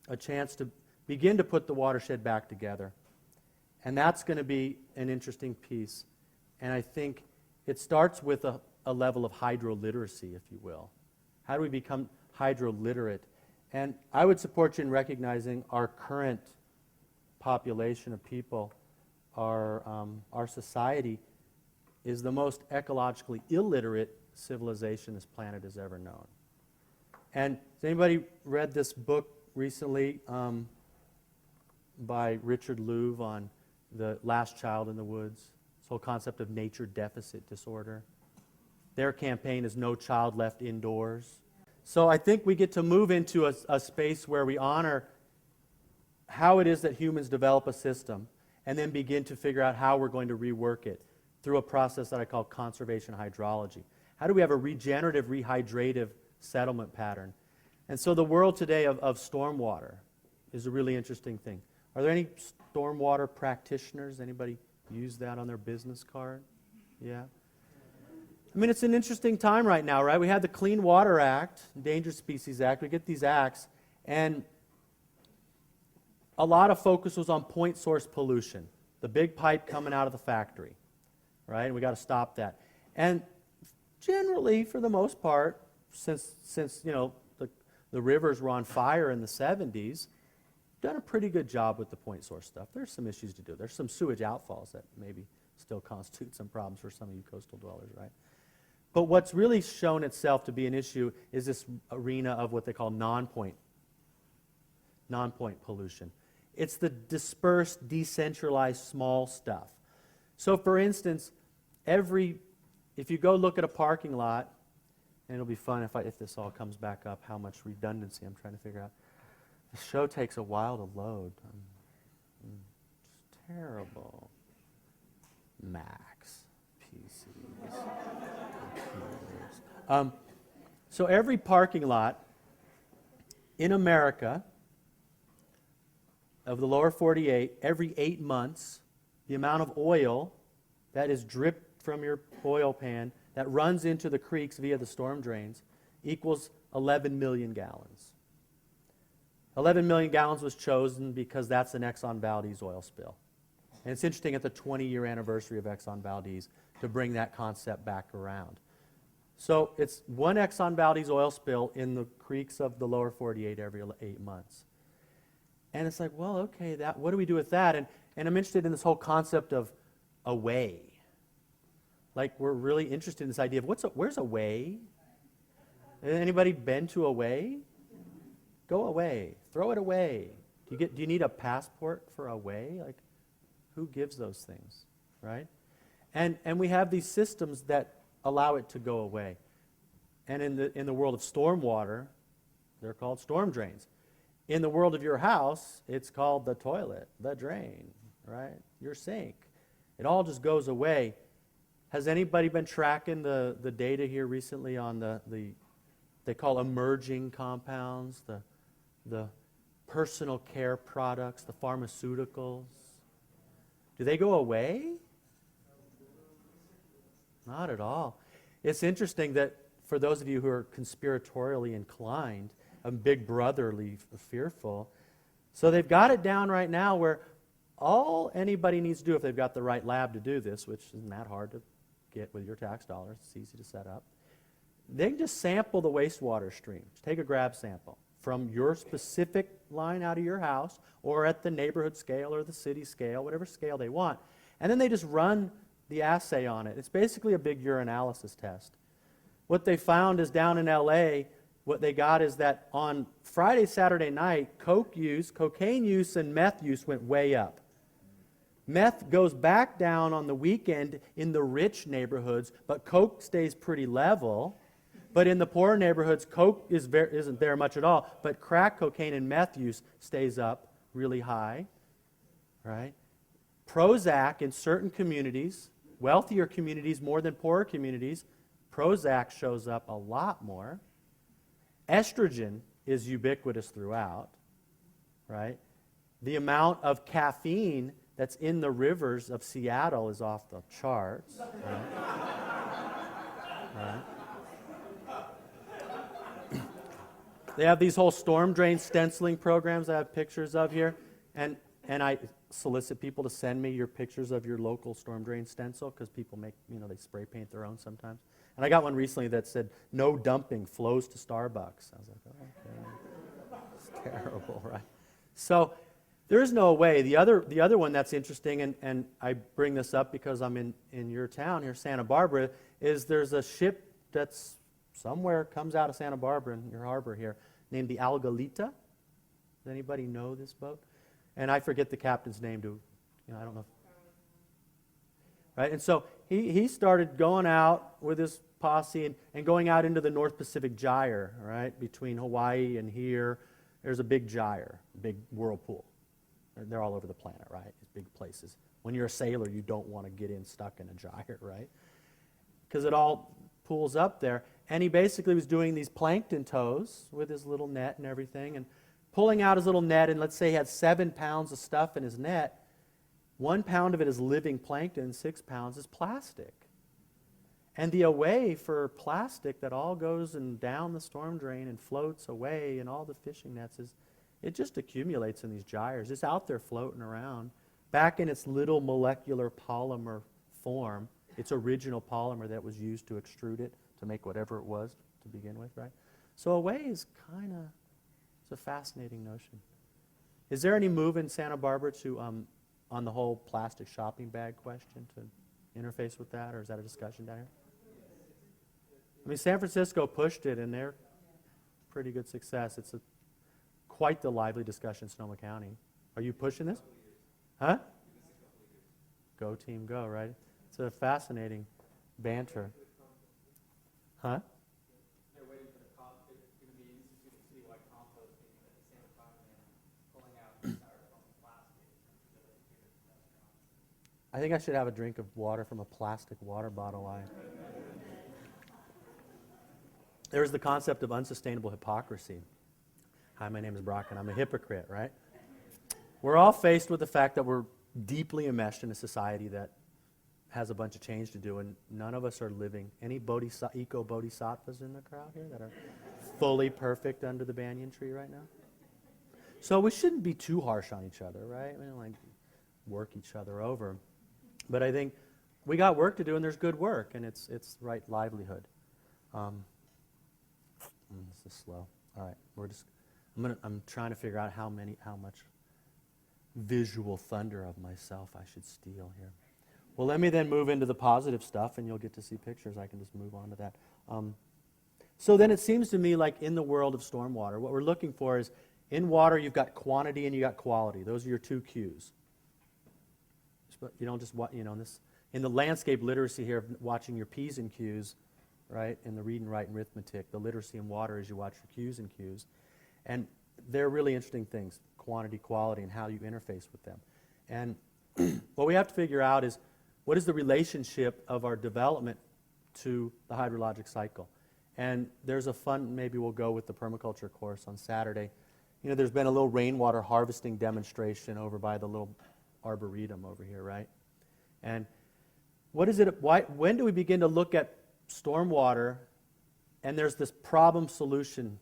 a chance to begin to put the watershed back together. And that's going to be an interesting piece. And I think it starts with a level of hydroliteracy, if you will. How do we become hydroliterate? And I would support you in recognizing our current population of people, our society is the most ecologically illiterate civilization this planet has ever known. And has anybody read this book recently by Richard Louv on the last child in the woods? This whole concept of nature deficit disorder. Their campaign is No Child Left Indoors. So I think we get to move into a space where we honor how it is that humans develop a system and then begin to figure out how we're going to rework it through a process that I call conservation hydrology. How do we have a regenerative, rehydrative settlement pattern? And so the world today of stormwater is a really interesting thing. Are there any stormwater practitioners? Anybody use that on their business card? Yeah? It's an interesting time right now, right? We have the Clean Water Act, Endangered Species Act. We get these acts, and a lot of focus was on point source pollution, the big pipe coming out of the factory, right? And we got to stop that. And generally, for the most part, since the rivers were on fire in the 70s, done a pretty good job with the point source stuff. There's some issues to do. There's some sewage outfalls that maybe still constitute some problems for some of you coastal dwellers, right? But what's really shown itself to be an issue is this arena of what they call non-point pollution. It's the dispersed, decentralized, small stuff. So for instance, if you go look at a parking lot, and it'll be fun if this all comes back up, how much redundancy I'm trying to figure out. The show takes a while to load. It's terrible. Macs, PCs, computers. So every parking lot in America of the lower 48, every 8 months, the amount of oil that is dripped from your oil pan that runs into the creeks via the storm drains equals 11 million gallons. 11 million gallons was chosen because that's an Exxon Valdez oil spill. And it's interesting at the 20-year anniversary of Exxon Valdez to bring that concept back around. So it's one Exxon Valdez oil spill in the creeks of the lower 48 every 8 months. And it's like, well, okay, what do we do with that? And I'm interested in this whole concept of away. Like, we're really interested in this idea of where's away? Anybody been to away? Go away. Throw it away. Do you need a passport for away? Like, who gives those things, right? And we have these systems that allow it to go away. And in the world of stormwater, they're called storm drains. In the world of your house, it's called the toilet, the drain, right? Your sink. It all just goes away. Has anybody been tracking the data here recently on the they call emerging compounds, the personal care products, the pharmaceuticals? Do they go away? Not at all. It's interesting that for those of you who are conspiratorially inclined, big brotherly fearful, so they've got it down right now where all anybody needs to do if they've got the right lab to do this, which isn't that hard to get with your tax dollars, it's easy to set up, they can just sample the wastewater stream. Just take a grab sample from your specific line out of your house or at the neighborhood scale or the city scale, whatever scale they want, and then they just run the assay on it. It's basically a big urinalysis test. What they found is down in LA, what they got is that on Friday, Saturday night, cocaine use, and meth use went way up. Meth goes back down on the weekend in the rich neighborhoods, but coke stays pretty level. But in the poorer neighborhoods, coke isn't there much at all, but crack cocaine and meth use stays up really high, right? Prozac in certain communities, wealthier communities more than poorer communities, Prozac shows up a lot more. Estrogen is ubiquitous throughout, right? The amount of caffeine that's in the rivers of Seattle is off the charts, right? They have these whole storm drain stenciling programs I have pictures of here, and I solicit people to send me your pictures of your local storm drain stencil because people make, they spray paint their own sometimes. And I got one recently that said, "No dumping, flows to Starbucks." I was like, oh, okay. It's terrible, right? So there is no way. The other one that's interesting, and I bring this up because I'm in your town here, Santa Barbara, is there's a ship that's somewhere comes out of Santa Barbara in your harbor here named the Algalita. Does anybody know this boat? And I forget the captain's name I don't know. Right? And so he started going out with his posse and going out into the North Pacific Gyre, right? Between Hawaii and here, there's a big gyre, big whirlpool. They're all over the planet, right? These big places. When you're a sailor, you don't want to get stuck in a gyre, right? Because it all pools up there. And he basically was doing these plankton tows with his little net and everything, and pulling out his little net, and let's say he had 7 pounds of stuff in his net. 1 pound of it is living plankton, 6 pounds is plastic. And the away for plastic that all goes down the storm drain and floats away and all the fishing nets, it just accumulates in these gyres. It's out there floating around, back in its little molecular polymer form, its original polymer that was used to extrude it to make whatever it was to begin with, right? So away is it's a fascinating notion. Is there any move in Santa Barbara to, on the whole plastic shopping bag question, to interface with that, or is that a discussion down here? I mean, San Francisco pushed it, and they're pretty good success. It's quite the lively discussion in Sonoma County. Are you pushing this? Huh? Go team, go, right? It's a fascinating banter. Huh? They're waiting for the going to be instituting citywide composting at the same time. I think I should have a drink of water from a plastic water bottle. There's the concept of unsustainable hypocrisy. Hi, my name is Brock, and I'm a hypocrite, right? We're all faced with the fact that we're deeply enmeshed in a society that has a bunch of change to do, and none of us are living. Any eco-bodhisattvas in the crowd here that are fully perfect under the banyan tree right now? So we shouldn't be too harsh on each other, right? We don't like work each other over. But I think we got work to do, and there's good work, and it's right livelihood. This is slow. All right, I'm trying to figure out how much visual thunder of myself I should steal here. Well, let me then move into the positive stuff, and you'll get to see pictures. I can just move on to that. So then it seems to me like in the world of stormwater, what we're looking for is in water you've got quantity and you got quality. Those are your two cues. You don't just in the landscape literacy here, watching your P's and Q's, right? In the read and write and arithmetic, the literacy in water is you watch your Q's and Q's. And they're really interesting things, quantity, quality, and how you interface with them. And what we have to figure out is what is the relationship of our development to the hydrologic cycle. And there's a fun, maybe we'll go with the permaculture course on Saturday. You know, there's been a little rainwater harvesting demonstration over by the little arboretum over here, right? And what is it? When do we begin to look at stormwater and there's this problem-solution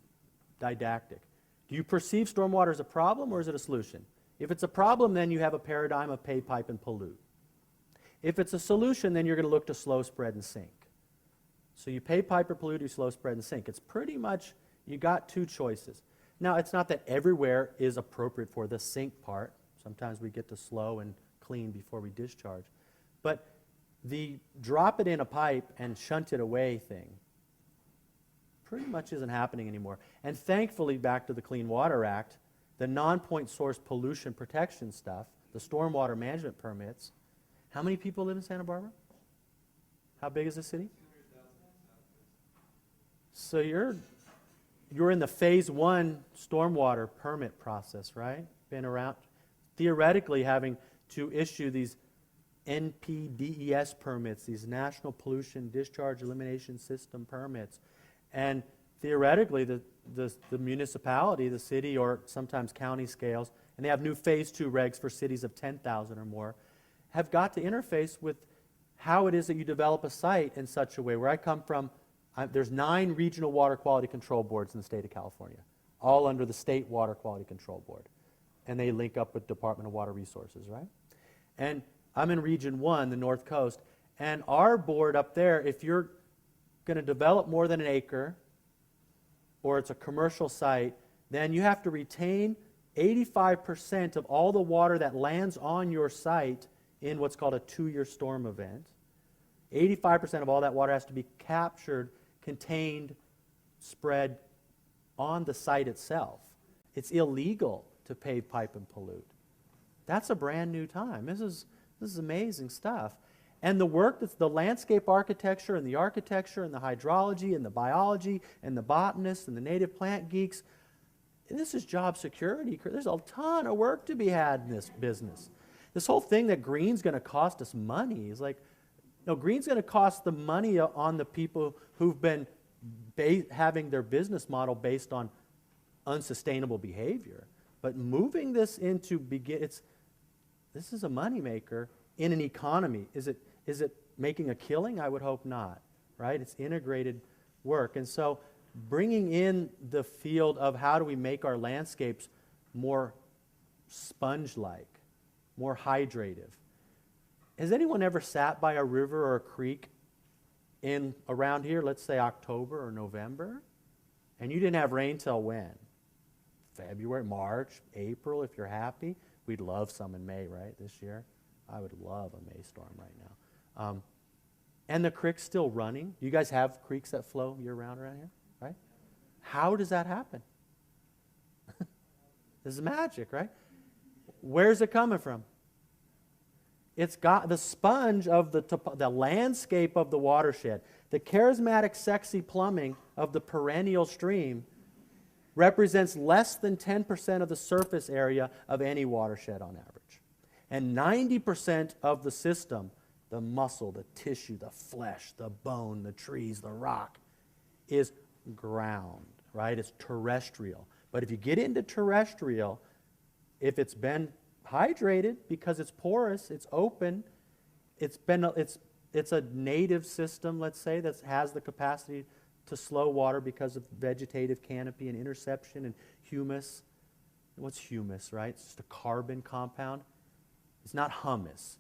didactic? Do you perceive stormwater as a problem or is it a solution? If it's a problem, then you have a paradigm of pay, pipe, and pollute. If it's a solution, then you're going to look to slow, spread, and sink. So you pay, pipe, or pollute, you slow, spread, and sink. It's pretty much, you got two choices. Now, it's not that everywhere is appropriate for the sink part. Sometimes we get to slow and clean before we discharge. But the drop it in a pipe and shunt it away thing pretty much isn't happening anymore. And thankfully, back to the Clean Water Act, the non-point source pollution protection stuff, the stormwater management permits. How many people live in Santa Barbara? How big is the city? So you're in the phase 1 stormwater permit process, right? Been around, theoretically having to issue these NPDES permits, these National Pollution Discharge Elimination System permits. And theoretically, the municipality, the city, or sometimes county scales, and they have new phase 2 regs for cities of 10,000 or more, have got to interface with how it is that you develop a site in such a way. Where I come from, there's 9 regional water quality control boards in the state of California, all under the State Water Quality Control Board. And they link up with Department of Water Resources, right? And I'm in Region 1, the North Coast, and our board up there, if you're going to develop more than an acre, or it's a commercial site, then you have to retain 85% of all the water that lands on your site in what's called a 2-year storm event. 85% of all that water has to be captured, contained, spread on the site itself. It's illegal to pay, pipe, and pollute. That's a brand new time. This is amazing stuff. And the work that's the landscape architecture and the hydrology and the biology and the botanists and the native plant geeks, this is job security. There's a ton of work to be had in this business. This whole thing that green's going to cost us money is like, no, green's going to cost the money on the people who've been having their business model based on unsustainable behavior. But moving this into this is a moneymaker in an economy. Is it making a killing? I would hope not, right? It's integrated work. And so bringing in the field of how do we make our landscapes more sponge-like, more hydrative. Has anyone ever sat by a river or a creek in around here, let's say October or November, and you didn't have rain till when? February, March, April, if you're happy. We'd love some in May, right, this year? I would love a May storm right now. And the creek's still running. You guys have creeks that flow year-round around here, right? How does that happen? This is magic, right? Where's it coming from? It's got the sponge of the landscape of the watershed. The charismatic, sexy plumbing of the perennial stream represents less than 10% of the surface area of any watershed on average. And 90% of the system, the muscle, the tissue, the flesh, the bone, the trees, the rock, is ground, right? It's terrestrial. But if you get into terrestrial, if it's been hydrated because it's porous, it's open, it's a native system, let's say, that has the capacity to slow water because of vegetative canopy and interception and humus. What's humus, right? It's just a carbon compound. It's not humus.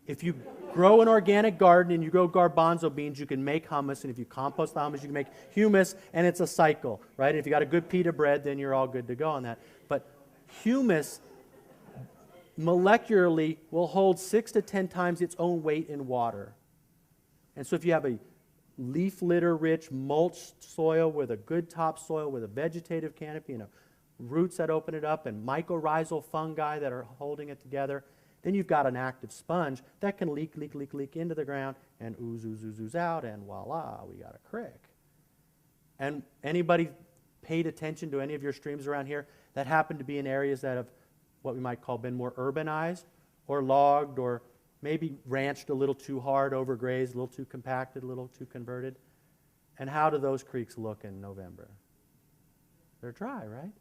If you grow an organic garden and you grow garbanzo beans, you can make hummus, and if you compost the hummus, you can make humus, and it's a cycle, right? If you got a good pita bread, then you're all good to go on that. But humus molecularly will hold 6 to 10 times its own weight in water. And so if you have a leaf litter rich mulched soil with a good topsoil with a vegetative canopy and roots that open it up and mycorrhizal fungi that are holding it together, then you've got an active sponge that can leak into the ground and ooze out, and voila, we got a creek. And anybody paid attention to any of your streams around here that happen to be in areas that have what we might call been more urbanized or logged or maybe ranched a little too hard, overgrazed, a little too compacted, a little too converted? And how do those creeks look in November? They're dry, right?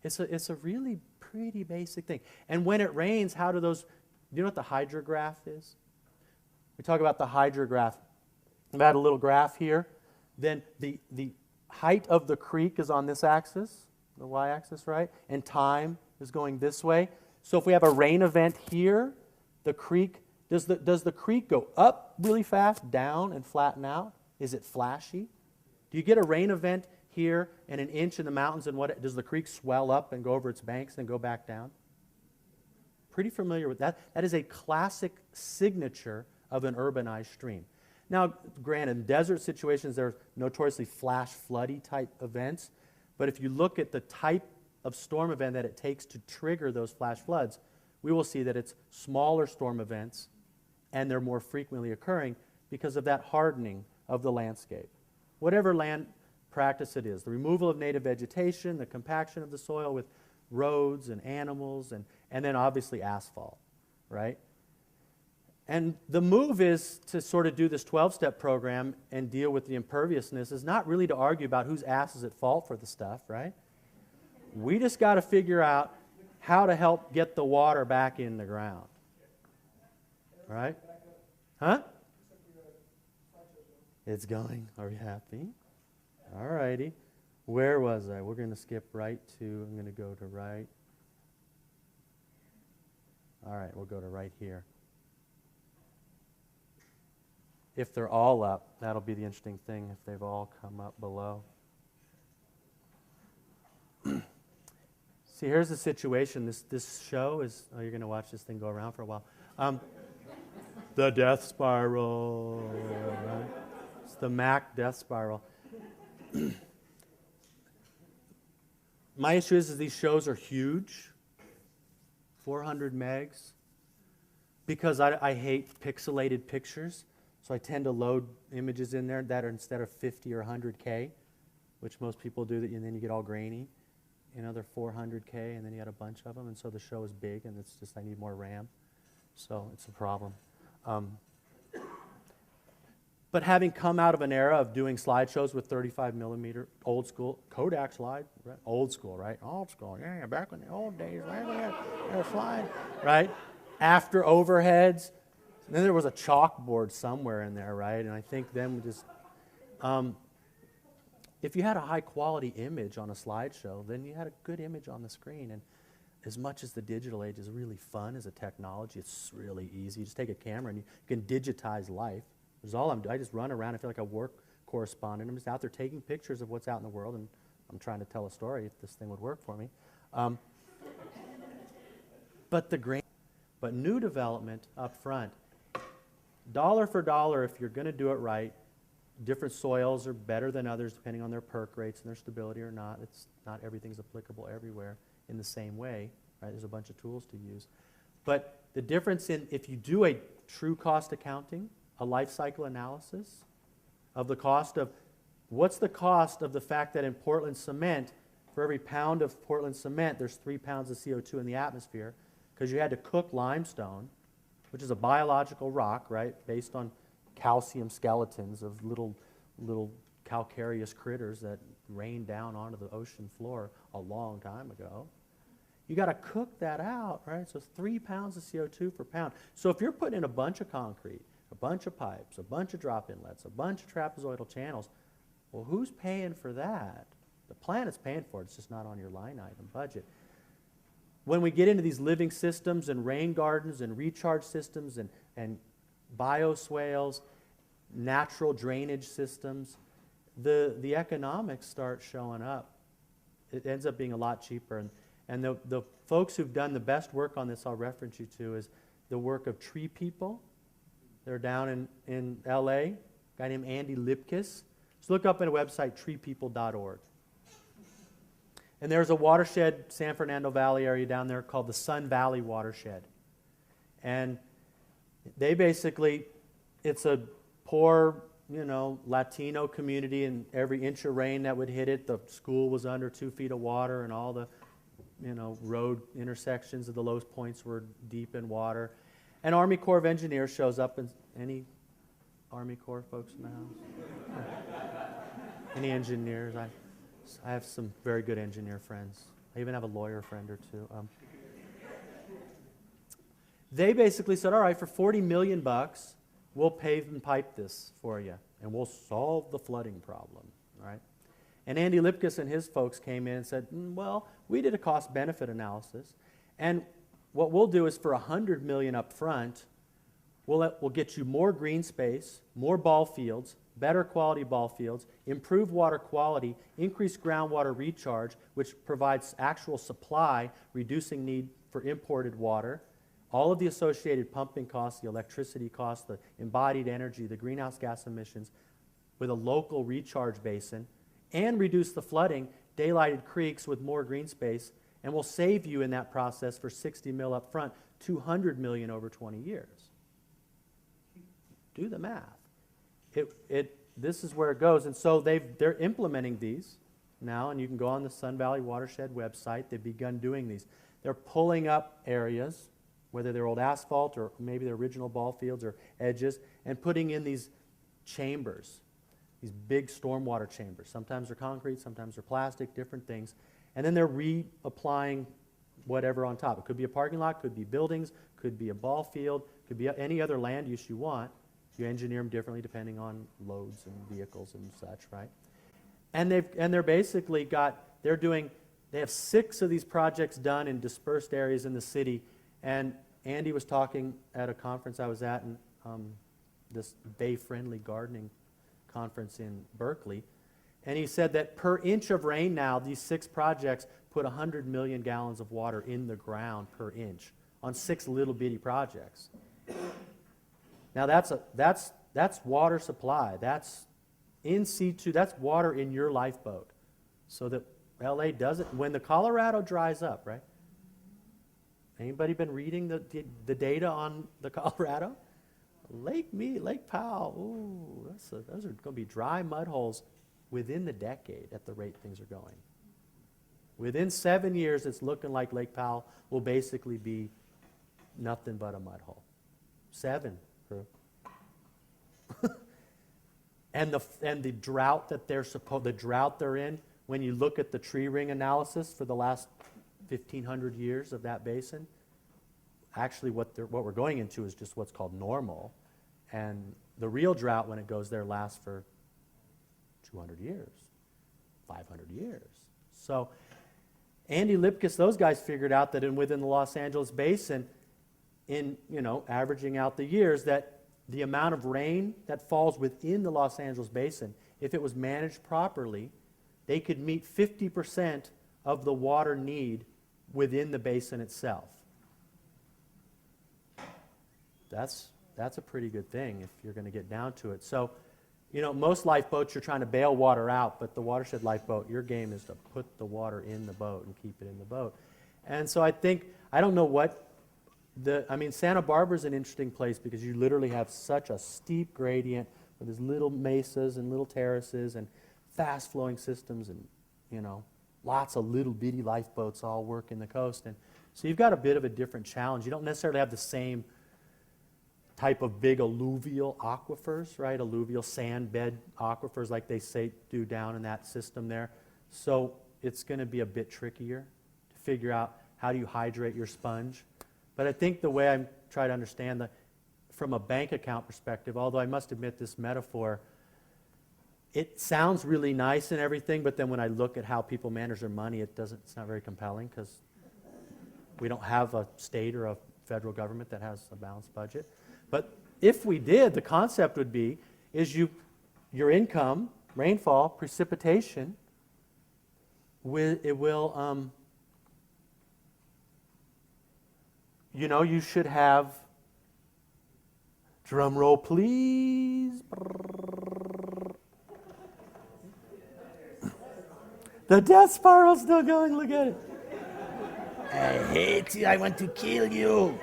It's a really pretty basic thing. And when it rains, how do those... Do you know what the hydrograph is? We talk about the hydrograph. I've had a little graph here. Then the height of the creek is on this axis, the y-axis, right? And time is going this way. So if we have a rain event here, the creek, does the creek go up really fast, down, and flatten out? Is it flashy? Do you get a rain event here and an inch in the mountains, and what does the creek swell up and go over its banks and go back down? Pretty familiar with that. That is a classic signature of an urbanized stream. Now, granted, in desert situations, there are notoriously flash floody type events, but if you look at the type of storm event that it takes to trigger those flash floods, we will see that it's smaller storm events, and they're more frequently occurring because of that hardening of the landscape. Whatever land practice it is, the removal of native vegetation, the compaction of the soil with roads and animals, and then obviously asphalt, right? And the move is to sort of do this 12-step program and deal with the imperviousness is not really to argue about whose ass is at fault for the stuff, right? We just got to figure out how to help get the water back in the ground, right? Huh? It's going. Are you happy? All righty. Where was I? We're going to skip right to, I'm going to go to right. All right, we'll go to right here. If they're all up, that'll be the interesting thing, if they've all come up below. See, here's the situation. This show is, oh, you're going to watch this thing go around for a while. The death spiral, right? It's the Mac death spiral. My issue is these shows are huge, 400 megs, because I hate pixelated pictures, so I tend to load images in there that are instead of 50 or 100K, which most people do, and then you get all grainy. They're 400K, and then you got a bunch of them, and so the show is big, and it's just I need more RAM, so it's a problem. But having come out of an era of doing slideshows with 35 millimeter, old school, Kodak slide, right? Old school, right? Old school, yeah, back in the old days, right? We had a slide, right? After overheads, then there was a chalkboard somewhere in there, right? And I think then we just, if you had a high quality image on a slideshow, then you had a good image on the screen. And as much as the digital age is really fun as a technology, it's really easy. You just take a camera and you can digitize life. That's all I'm doing. I just run around. I feel like a work correspondent. I'm just out there taking pictures of what's out in the world, and I'm trying to tell a story if this thing would work for me. But new development up front, dollar for dollar, if you're going to do it right, different soils are better than others depending on their perk rates and their stability or not. It's not everything's applicable everywhere in the same way, right? There's a bunch of tools to use. But the difference in if you do a true cost accounting, a life cycle analysis of the cost of, what's the cost of the fact that in Portland cement, for every pound of Portland cement, there's 3 pounds of CO2 in the atmosphere. because you had to cook limestone, which is a biological rock, right, based on calcium skeletons of little calcareous critters that rained down onto the ocean floor a long time ago. You got to cook that out, right? So it's 3 pounds of CO2 per pound. So if you're putting in a bunch of concrete, a bunch of pipes, a bunch of drop inlets, a bunch of trapezoidal channels, well, who's paying for that? The planet's paying for it. It's just not on your line item budget. When we get into these living systems and rain gardens and recharge systems and bioswales, natural drainage systems, the economics start showing up. It ends up being a lot cheaper. And the folks who've done the best work on this I'll reference you to is the work of Tree People. They're down in LA, a guy named Andy Lipkiss. Just look up on a website, treepeople.org. And there's a watershed, San Fernando Valley area down there called the Sun Valley Watershed. And they basically, it's a poor, Latino community, and every inch of rain that would hit it, the school was under 2 feet of water, and all the, road intersections of the lowest points were deep in water. And Army Corps of Engineers shows up, and any Army Corps folks in the house? Any engineers? I have some very good engineer friends. I even have a lawyer friend or two. They basically said, all right, for $40 million, we'll pave and pipe this for you, and we'll solve the flooding problem, right? And Andy Lipkiss and his folks came in and said, well, we did a cost-benefit analysis, and what we'll do is for $100 million up front, we'll get you more green space, more ball fields, better quality ball fields, improved water quality, increased groundwater recharge, which provides actual supply, reducing need for imported water, all of the associated pumping costs, the electricity costs, the embodied energy, the greenhouse gas emissions, with a local recharge basin, and reduce the flooding, daylighted creeks with more green space, and will save you in that process for $60 million up front, $200 million over 20 years. Do the math. This is where it goes. And so they're implementing these now, and you can go on the Sun Valley Watershed website. They've begun doing these. They're pulling up areas, whether they're old asphalt or maybe they're original ball fields or edges, and putting in these chambers, these big stormwater chambers. Sometimes they're concrete, sometimes they're plastic, different things. And then they're reapplying whatever on top. It could be a parking lot, could be buildings, could be a ball field, could be any other land use you want. You engineer them differently depending on loads and vehicles and such, right? And they're basically they have 6 of these projects done in dispersed areas in the city. And Andy was talking at a conference I was at, in this Bay-Friendly Gardening conference in Berkeley. And he said that per inch of rain now, these 6 projects put 100 million gallons of water in the ground per inch on 6 little bitty projects. Now that's water supply. That's in situ. That's water in your lifeboat. So that LA doesn't, when the Colorado dries up, right? Anybody been reading the data on the Colorado? Lake Powell, ooh, those are going to be dry mud holes within the decade at the rate things are going. Within 7 years, it's looking like Lake Powell will basically be nothing but a mud hole. 7, crew. And the drought that they're in, when you look at the tree ring analysis for the last 1,500 years of that basin, actually what we're going into is just what's called normal. And the real drought, when it goes there, lasts for 200 years, 500 years. So Andy Lipkiss, those guys figured out that within the Los Angeles basin, averaging out the years, that the amount of rain that falls within the Los Angeles basin, if it was managed properly, they could meet 50% of the water need within the basin itself. That's a pretty good thing if you're going to get down to it. So, most lifeboats you're trying to bail water out, but the watershed lifeboat, your game is to put the water in the boat and keep it in the boat. And so I don't know what Santa Barbara's an interesting place because you literally have such a steep gradient with these little mesas and little terraces and fast-flowing systems and, lots of little bitty lifeboats all working the coast. And So you've got a bit of a different challenge. You don't necessarily have the same type of big alluvial aquifers, right? Alluvial sand bed aquifers like they say do down in that system there. So it's going to be a bit trickier to figure out how do you hydrate your sponge. But I think the way I try to understand that from a bank account perspective, although I must admit this metaphor, it sounds really nice and everything, but then when I look at how people manage their money, it's not very compelling because we don't have a state or a federal government that has a balanced budget. But if we did, the concept would be is your income, rainfall, precipitation, it will, you should have, drum roll please. The death spiral's still going, look at it. I hate you, I want to kill you.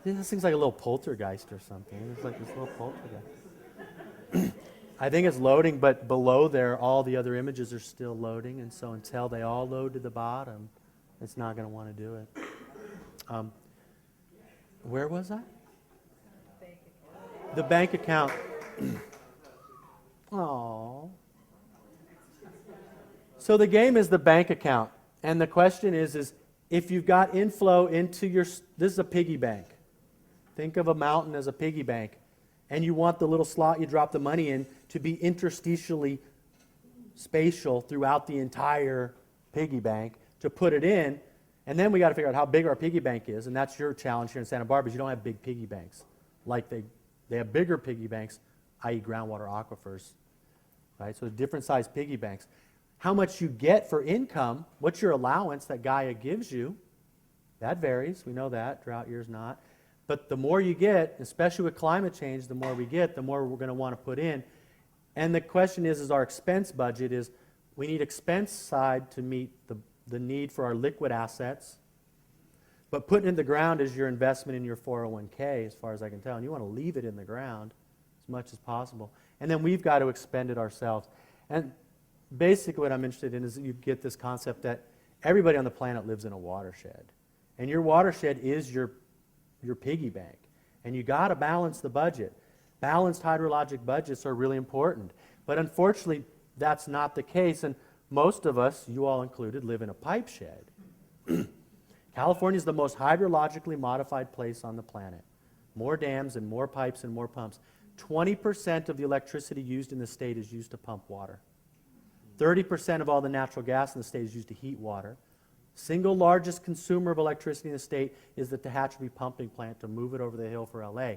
This seems like a little poltergeist or something. It's like this little poltergeist. I think it's loading, but below there, all the other images are still loading, and so until they all load to the bottom, it's not going to want to do it. Where was I? The bank account. Oh. So the game is the bank account, and the question is if you've got inflow into this is a piggy bank. Think of a mountain as a piggy bank, and you want the little slot you drop the money in to be interstitially spatial throughout the entire piggy bank to put it in, and then we got to figure out how big our piggy bank is, and that's your challenge here in Santa Barbara is you don't have big piggy banks. Like they have bigger piggy banks, i.e. groundwater aquifers, right? So different size piggy banks. How much you get for income, what's your allowance that Gaia gives you, that varies, we know that, drought years not. But the more you get, especially with climate change, the more we get, the more we're going to want to put in. And the question is our expense budget is, we need expense side to meet the need for our liquid assets, but putting it in the ground is your investment in your 401k, as far as I can tell, and you want to leave it in the ground as much as possible. And then we've got to expend it ourselves. And basically what I'm interested in is that you get this concept that everybody on the planet lives in a watershed. And your watershed is your piggy bank. And you got to balance the budget. Balanced hydrologic budgets are really important. But unfortunately, that's not the case. And most of us, you all included, live in a pipe shed. California is the most hydrologically modified place on the planet. More dams and more pipes and more pumps. 20% of the electricity used in the state is used to pump water. 30% of all the natural gas in the state is used to heat water. Single largest consumer of electricity in the state is the Tehachapi pumping plant to move it over the hill for LA.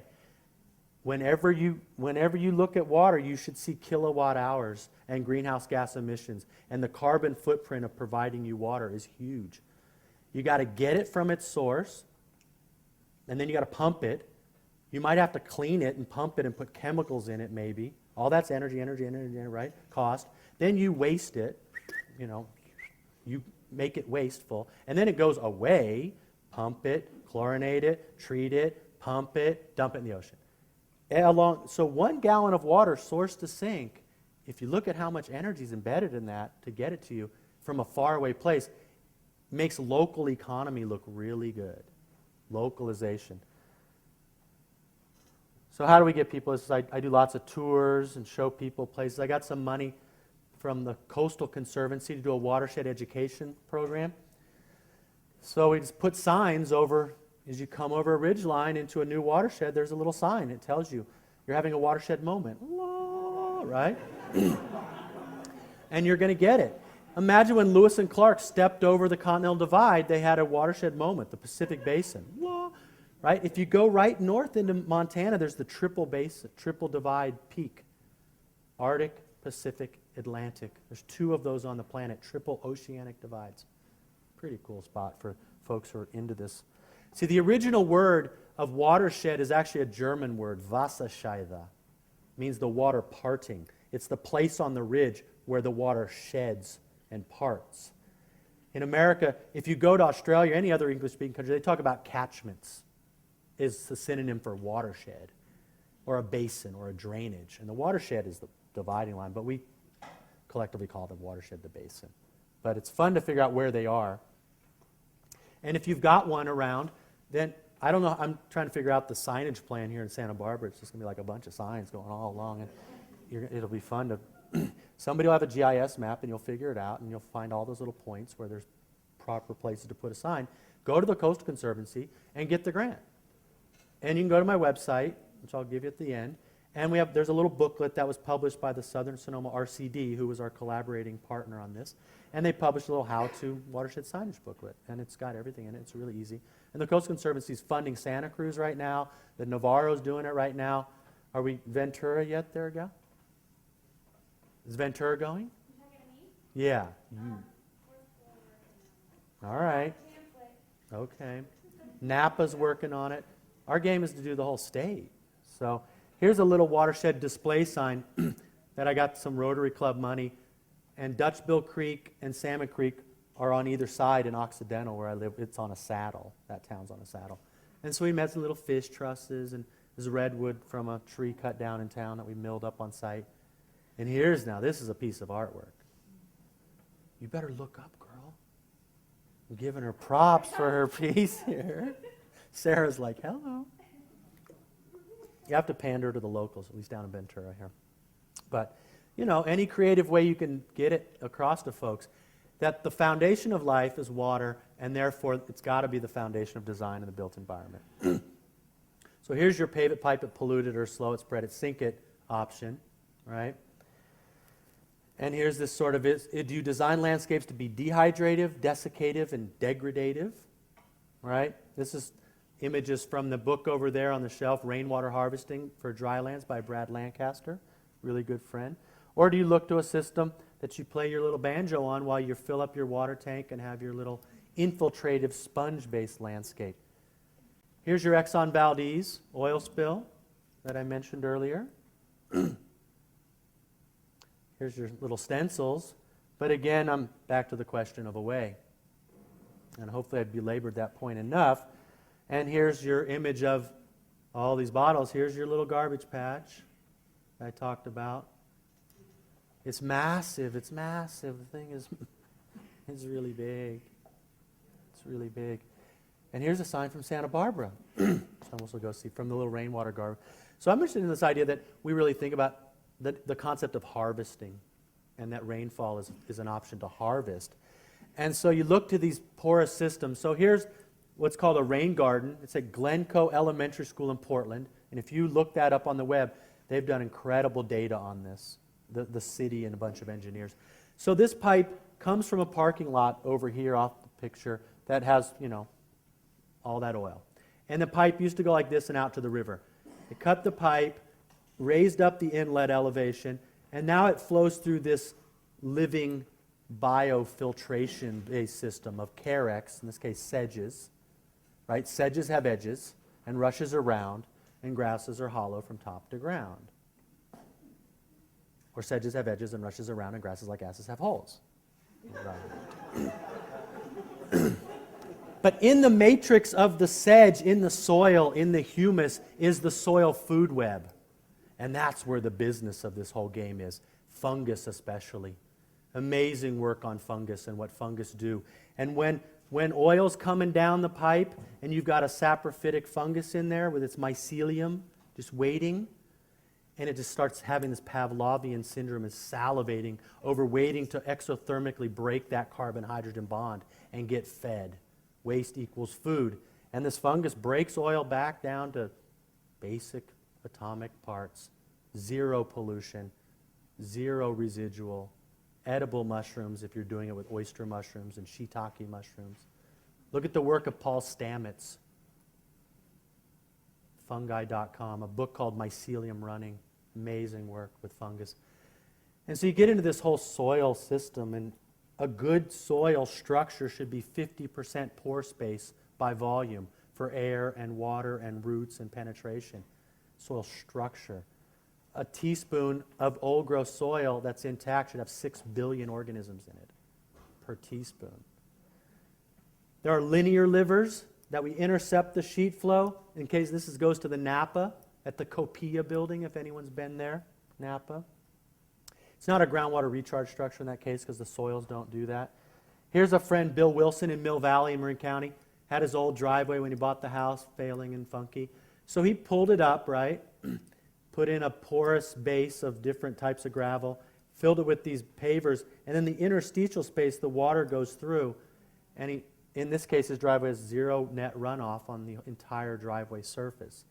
Whenever you look at water, you should see kilowatt hours and greenhouse gas emissions. And the carbon footprint of providing you water is huge. You got to get it from its source, and then you got to pump it. You might have to clean it and pump it and put chemicals in it maybe. All that's energy, right? Cost. Then you waste it, you make it wasteful, and then it goes away, pump it, chlorinate it, treat it, pump it, dump it in the ocean. So 1 gallon of water source to sink, if you look at how much energy is embedded in that to get it to you from a faraway place, makes local economy look really good. Localization. So how do we get people? I do lots of tours and show people places. I got some money from the Coastal Conservancy to do a watershed education program. So we just put signs over, as you come over a ridgeline into a new watershed, there's a little sign. It tells you you're having a watershed moment, right? And you're going to get it. Imagine when Lewis and Clark stepped over the Continental Divide, they had a watershed moment, the Pacific Basin, right? If you go right north into Montana, there's the triple divide peak, Arctic, Pacific, Atlantic. There's 2 of those on the planet, triple oceanic divides. Pretty cool spot for folks who are into this. See, the original word of watershed is actually a German word, Wasserscheide. Means the water parting. It's the place on the ridge where the water sheds and parts. In America, if you go to Australia or any other English-speaking country, they talk about catchments. Is the synonym for watershed, or a basin, or a drainage. And the watershed is the dividing line, but we collectively call the watershed the basin. but it's fun to figure out where they are. And if you've got one around, then I don't know, I'm trying to figure out the signage plan here in Santa Barbara. It's just going to be like a bunch of signs going all along, and it'll be fun to, somebody will have a GIS map and you'll figure it out and you'll find all those little points where there's proper places to put a sign. Go to the Coastal Conservancy and get the grant. And you can go to my website, which I'll give you at the end, and there's a little booklet that was published by the Southern Sonoma RCD, who was our collaborating partner on this, and they published a little how-to watershed signage booklet, and it's got everything in it. It's really easy. And the Coastal Conservancy is funding Santa Cruz right now. The Navarro's doing it right now. Are we Ventura yet there, gal? Is Ventura going? Yeah. All right. Okay. Napa's working on it. Our game is to do the whole state. So here's a little watershed display sign that I got some Rotary Club money. And Dutchbill Creek and Salmon Creek are on either side in Occidental where I live. It's on a saddle. That town's on a saddle. And so we met some little fish trusses, and there's redwood from a tree cut down in town that we milled up on site. And this is a piece of artwork. You better look up, girl. I'm giving her props for her piece here. Sarah's like, hello. You have to pander to the locals, at least down in Ventura here. But, any creative way you can get it across to folks, that the foundation of life is water, and therefore it's got to be the foundation of design in the built environment. So here's your pave it, pipe it, pollute it, or slow it, spread it, sink it option, right? And here's this sort of, do you design landscapes to be dehydrative, desiccative, and degradative, right? This is images from the book over there on the shelf, Rainwater Harvesting for Drylands by Brad Lancaster, really good friend. Or do you look to a system that you play your little banjo on while you fill up your water tank and have your little infiltrative sponge-based landscape? Here's your Exxon Valdez oil spill that I mentioned earlier. Here's your little stencils. But again, I'm back to the question of a way. And hopefully I've belabored that point enough. And here's your image of all these bottles. Here's your little garbage patch I talked about. It's massive. It's massive. The thing is really big. It's really big. And here's a sign from Santa Barbara. Someone will go see from the little rainwater garbage. So I'm interested in this idea that we really think about the concept of harvesting, and that rainfall is an option to harvest. And so you look to these porous systems. So here's what's called a rain garden. It's at Glencoe Elementary School in Portland. And if you look that up on the web, they've done incredible data on this, the city and a bunch of engineers. So this pipe comes from a parking lot over here off the picture that has, all that oil. And the pipe used to go like this and out to the river. They cut the pipe, raised up the inlet elevation, and now it flows through this living biofiltration-based system of carex, in this case sedges, right? Sedges have edges, and rushes are round, and grasses are hollow from top to ground. Or sedges have edges, and rushes are round, and grasses like asses have holes. But in the matrix of the sedge, in the soil, in the humus, is the soil food web. And that's where the business of this whole game is. Fungus especially. Amazing work on fungus and what fungus do. And when oil's coming down the pipe and you've got a saprophytic fungus in there with its mycelium just waiting, and it just starts having this Pavlovian syndrome and salivating over waiting to exothermically break that carbon-hydrogen bond and get fed. Waste equals food. And this fungus breaks oil back down to basic atomic parts, zero pollution, zero residual, edible mushrooms if you're doing it with oyster mushrooms and shiitake mushrooms. Look at the work of Paul Stamets, fungi.com, a book called Mycelium Running. Amazing work with fungus. And so you get into this whole soil system, and a good soil structure should be 50% pore space by volume for air and water and roots and penetration. Soil structure. A teaspoon of old growth soil that's intact should have 6 billion organisms in it per teaspoon. There are linear livers that we intercept the sheet flow. In case this goes to the Napa at the Copia building, if anyone's been there, Napa. It's not a groundwater recharge structure in that case because the soils don't do that. Here's a friend, Bill Wilson in Mill Valley in Marin County. Had his old driveway when he bought the house, failing and funky. So he pulled it up, right? Put in a porous base of different types of gravel, filled it with these pavers, and then the interstitial space, the water goes through. And he, in this case, his driveway has zero net runoff on the entire driveway surface.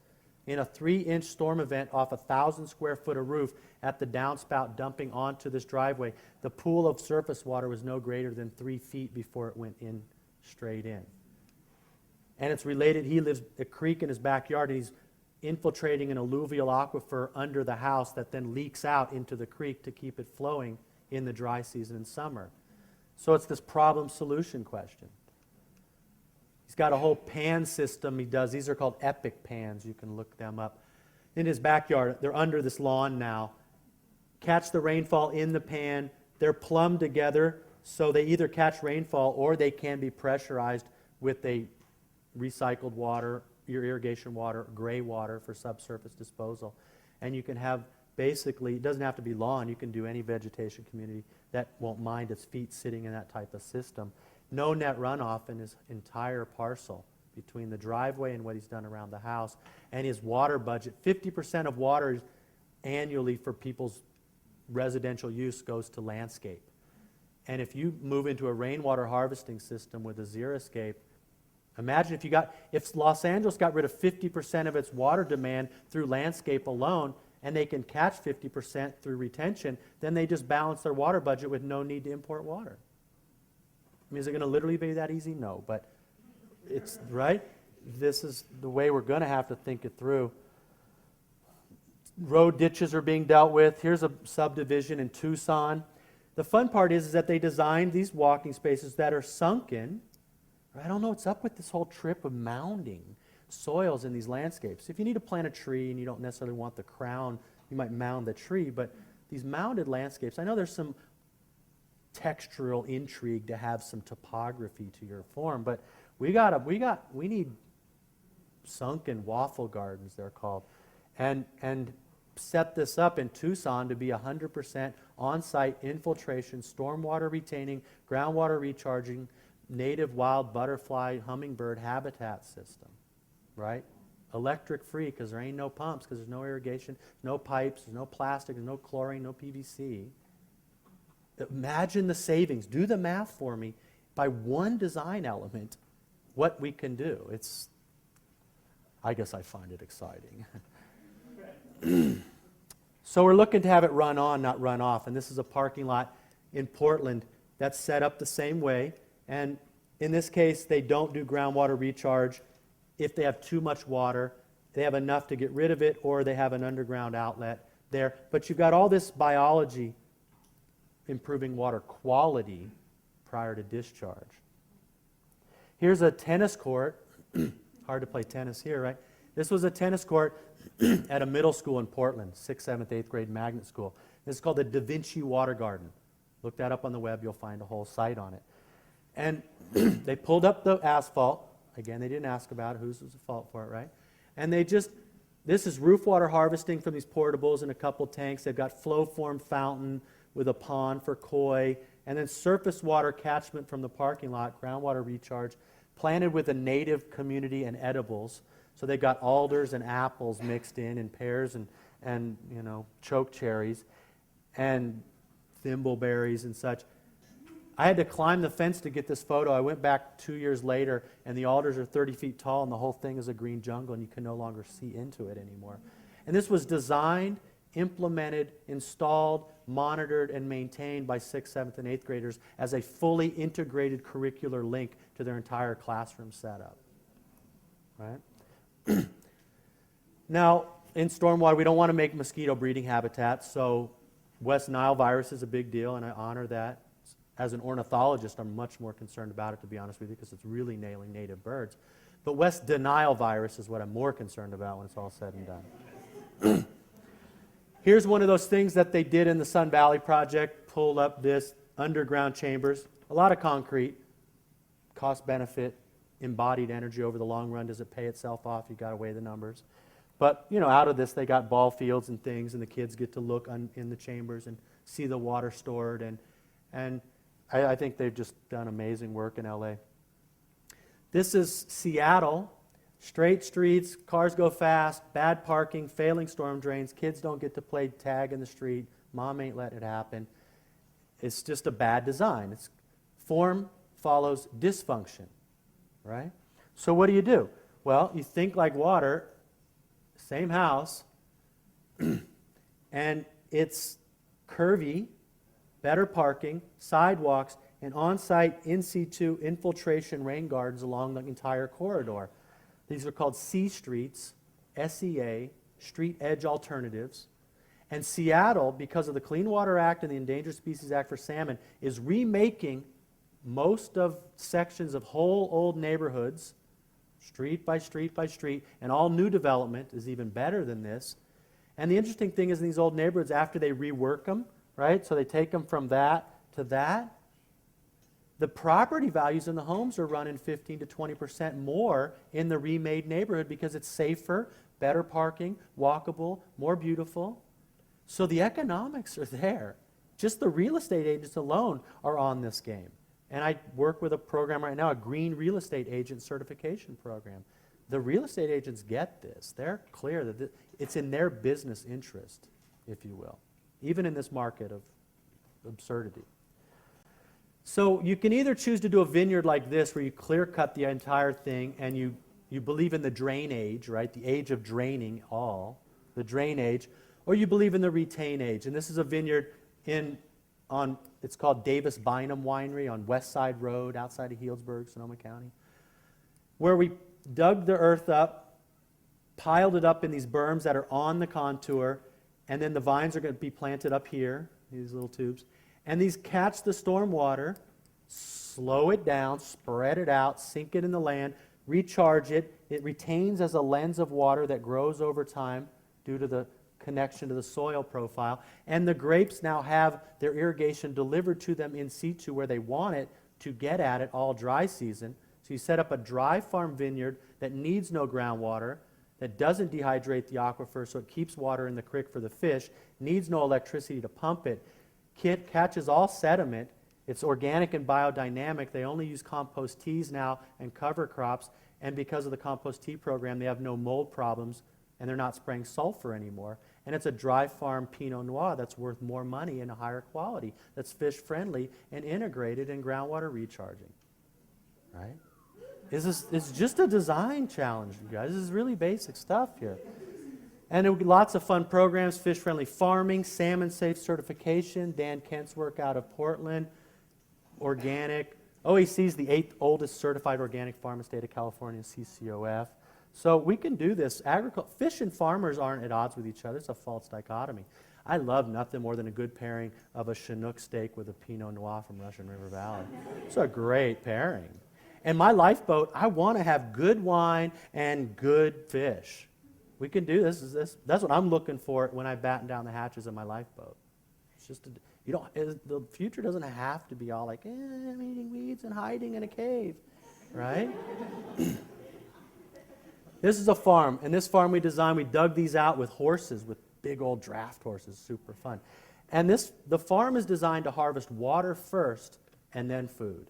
In a 3-inch storm event off a 1,000 square foot of roof at the downspout dumping onto this driveway, the pool of surface water was no greater than 3 feet before it went in, straight in. And it's related, he lives a creek in his backyard, and he's infiltrating an alluvial aquifer under the house that then leaks out into the creek to keep it flowing in the dry season in summer. So it's this problem-solution question. He's got a whole pan system he does. These are called epic pans. You can look them up. In his backyard, they're under this lawn now. Catch the rainfall in the pan. They're plumbed together, so they either catch rainfall or they can be pressurized with a recycled water, your irrigation water, gray water for subsurface disposal. And you can have, basically, it doesn't have to be lawn. You can do any vegetation community that won't mind its feet sitting in that type of system. No net runoff in his entire parcel between the driveway and what he's done around the house. And his water budget, 50% of water annually for people's residential use goes to landscape. And if you move into a rainwater harvesting system with a xeriscape, imagine if Los Angeles got rid of 50% of its water demand through landscape alone, and they can catch 50% through retention, then they just balance their water budget with no need to import water. I mean, is it going to literally be that easy? No, but it's, right? This is the way we're going to have to think it through. Road ditches are being dealt with. Here's a subdivision in Tucson. The fun part is that they designed these walking spaces that are sunken. I don't know what's up with this whole trip of mounding soils in these landscapes. If you need to plant a tree and you don't necessarily want the crown, you might mound the tree, but these mounded landscapes, I know there's some textural intrigue to have some topography to your form, but we need sunken waffle gardens, they're called, and set this up in Tucson to be 100% on-site infiltration, stormwater retaining, groundwater recharging, native wild butterfly, hummingbird habitat system, right? Electric free, because there ain't no pumps, because there's no irrigation, no pipes, there's no plastic, there's no chlorine, no PVC. Imagine the savings. Do the math for me. By one design element, what we can do. I guess I find it exciting. So we're looking to have it run on, not run off. And this is a parking lot in Portland that's set up the same way. And in this case, they don't do groundwater recharge. If they have too much water, they have enough to get rid of it, or they have an underground outlet there. But you've got all this biology improving water quality prior to discharge. Here's a tennis court. Hard to play tennis here, right? This was a tennis court at a middle school in Portland, 6th, 7th, 8th grade magnet school. This is called the Da Vinci Water Garden. Look that up on the web, you'll find a whole site on it. And they pulled up the asphalt. Again, they didn't ask about it, who's at fault for it, right? And this is roof water harvesting from these portables in a couple tanks. They've got flow-form fountain with a pond for koi, and then surface water catchment from the parking lot, groundwater recharge, planted with a native community and edibles. So they've got alders and apples mixed in pears and choke cherries and thimbleberries and such. I had to climb the fence to get this photo. I went back 2 years later, and the alders are 30 feet tall, and the whole thing is a green jungle, and you can no longer see into it anymore. And this was designed, implemented, installed, monitored, and maintained by 6th, 7th, and 8th graders as a fully integrated curricular link to their entire classroom setup. Right? Now, in stormwater, we don't want to make mosquito breeding habitats, so West Nile virus is a big deal, and I honor that. As an ornithologist, I'm much more concerned about it, to be honest with you, because it's really nailing native birds. But West Nile virus is what I'm more concerned about when it's all said and done. Here's one of those things that they did in the Sun Valley project, pulled up this underground chambers, a lot of concrete, cost benefit, embodied energy over the long run. Does it pay itself off? You've got to weigh the numbers. But, out of this, they got ball fields and things, and the kids get to look in the chambers and see the water stored. And I think they've just done amazing work in LA. This is Seattle. Straight streets, cars go fast, bad parking, failing storm drains, kids don't get to play tag in the street, mom ain't letting it happen. It's just a bad design. Form follows dysfunction, right? So what do? Well, you think like water, same house, and it's curvy, better parking, sidewalks, and on-site in situ infiltration rain gardens along the entire corridor. These are called C streets, SEA, street edge alternatives. And Seattle, because of the Clean Water Act and the Endangered Species Act for salmon, is remaking most of sections of whole old neighborhoods, street by street by street, and all new development is even better than this. And the interesting thing is in these old neighborhoods, after they rework them, right, so they take them from that to that, the property values in the homes are running 15 to 20% more in the remade neighborhood because it's safer, better parking, walkable, more beautiful. So the economics are there. Just the real estate agents alone are on this game. And I work with a program right now, a green real estate agent certification program. The real estate agents get this. They're clear that it's in their business interest, if you will, even in this market of absurdity. So you can either choose to do a vineyard like this where you clear cut the entire thing and you believe in the drain age, right? The age of draining all, the drain age, or you believe in the retain age. And this is a vineyard it's called Davis Bynum Winery on West Side Road outside of Healdsburg, Sonoma County, where we dug the earth up, piled it up in these berms that are on the contour, and then the vines are going to be planted up here, these little tubes. And these catch the storm water, slow it down, spread it out, sink it in the land, recharge it. It retains as a lens of water that grows over time due to the connection to the soil profile. And the grapes now have their irrigation delivered to them in situ where they want it to get at it all dry season. So you set up a dry farm vineyard that needs no groundwater, that doesn't dehydrate the aquifer so it keeps water in the creek for the fish, needs no electricity to pump it, catches all sediment. It's organic and biodynamic. They only use compost teas now and cover crops. And because of the compost tea program, they have no mold problems, and they're not spraying sulfur anymore. And it's a dry farm Pinot Noir that's worth more money and a higher quality, that's fish friendly and integrated in groundwater recharging. Right? It's just a design challenge, you guys. This is really basic stuff here. And there will be lots of fun programs, fish-friendly farming, salmon-safe certification, Dan Kent's work out of Portland, organic. OAEC is the 8th oldest certified organic farm in the state of California, CCOF. So we can do this. Fish and farmers aren't at odds with each other. It's a false dichotomy. I love nothing more than a good pairing of a Chinook steak with a Pinot Noir from Russian River Valley. It's a great pairing. And my lifeboat, I want to have good wine and good fish. We can do this. That's what I'm looking for when I batten down the hatches of my lifeboat. It's just the future doesn't have to be all like, I'm eating weeds and hiding in a cave, right? This is a farm, and this farm we dug these out with horses, with big old draft horses, super fun. And the farm is designed to harvest water first and then food.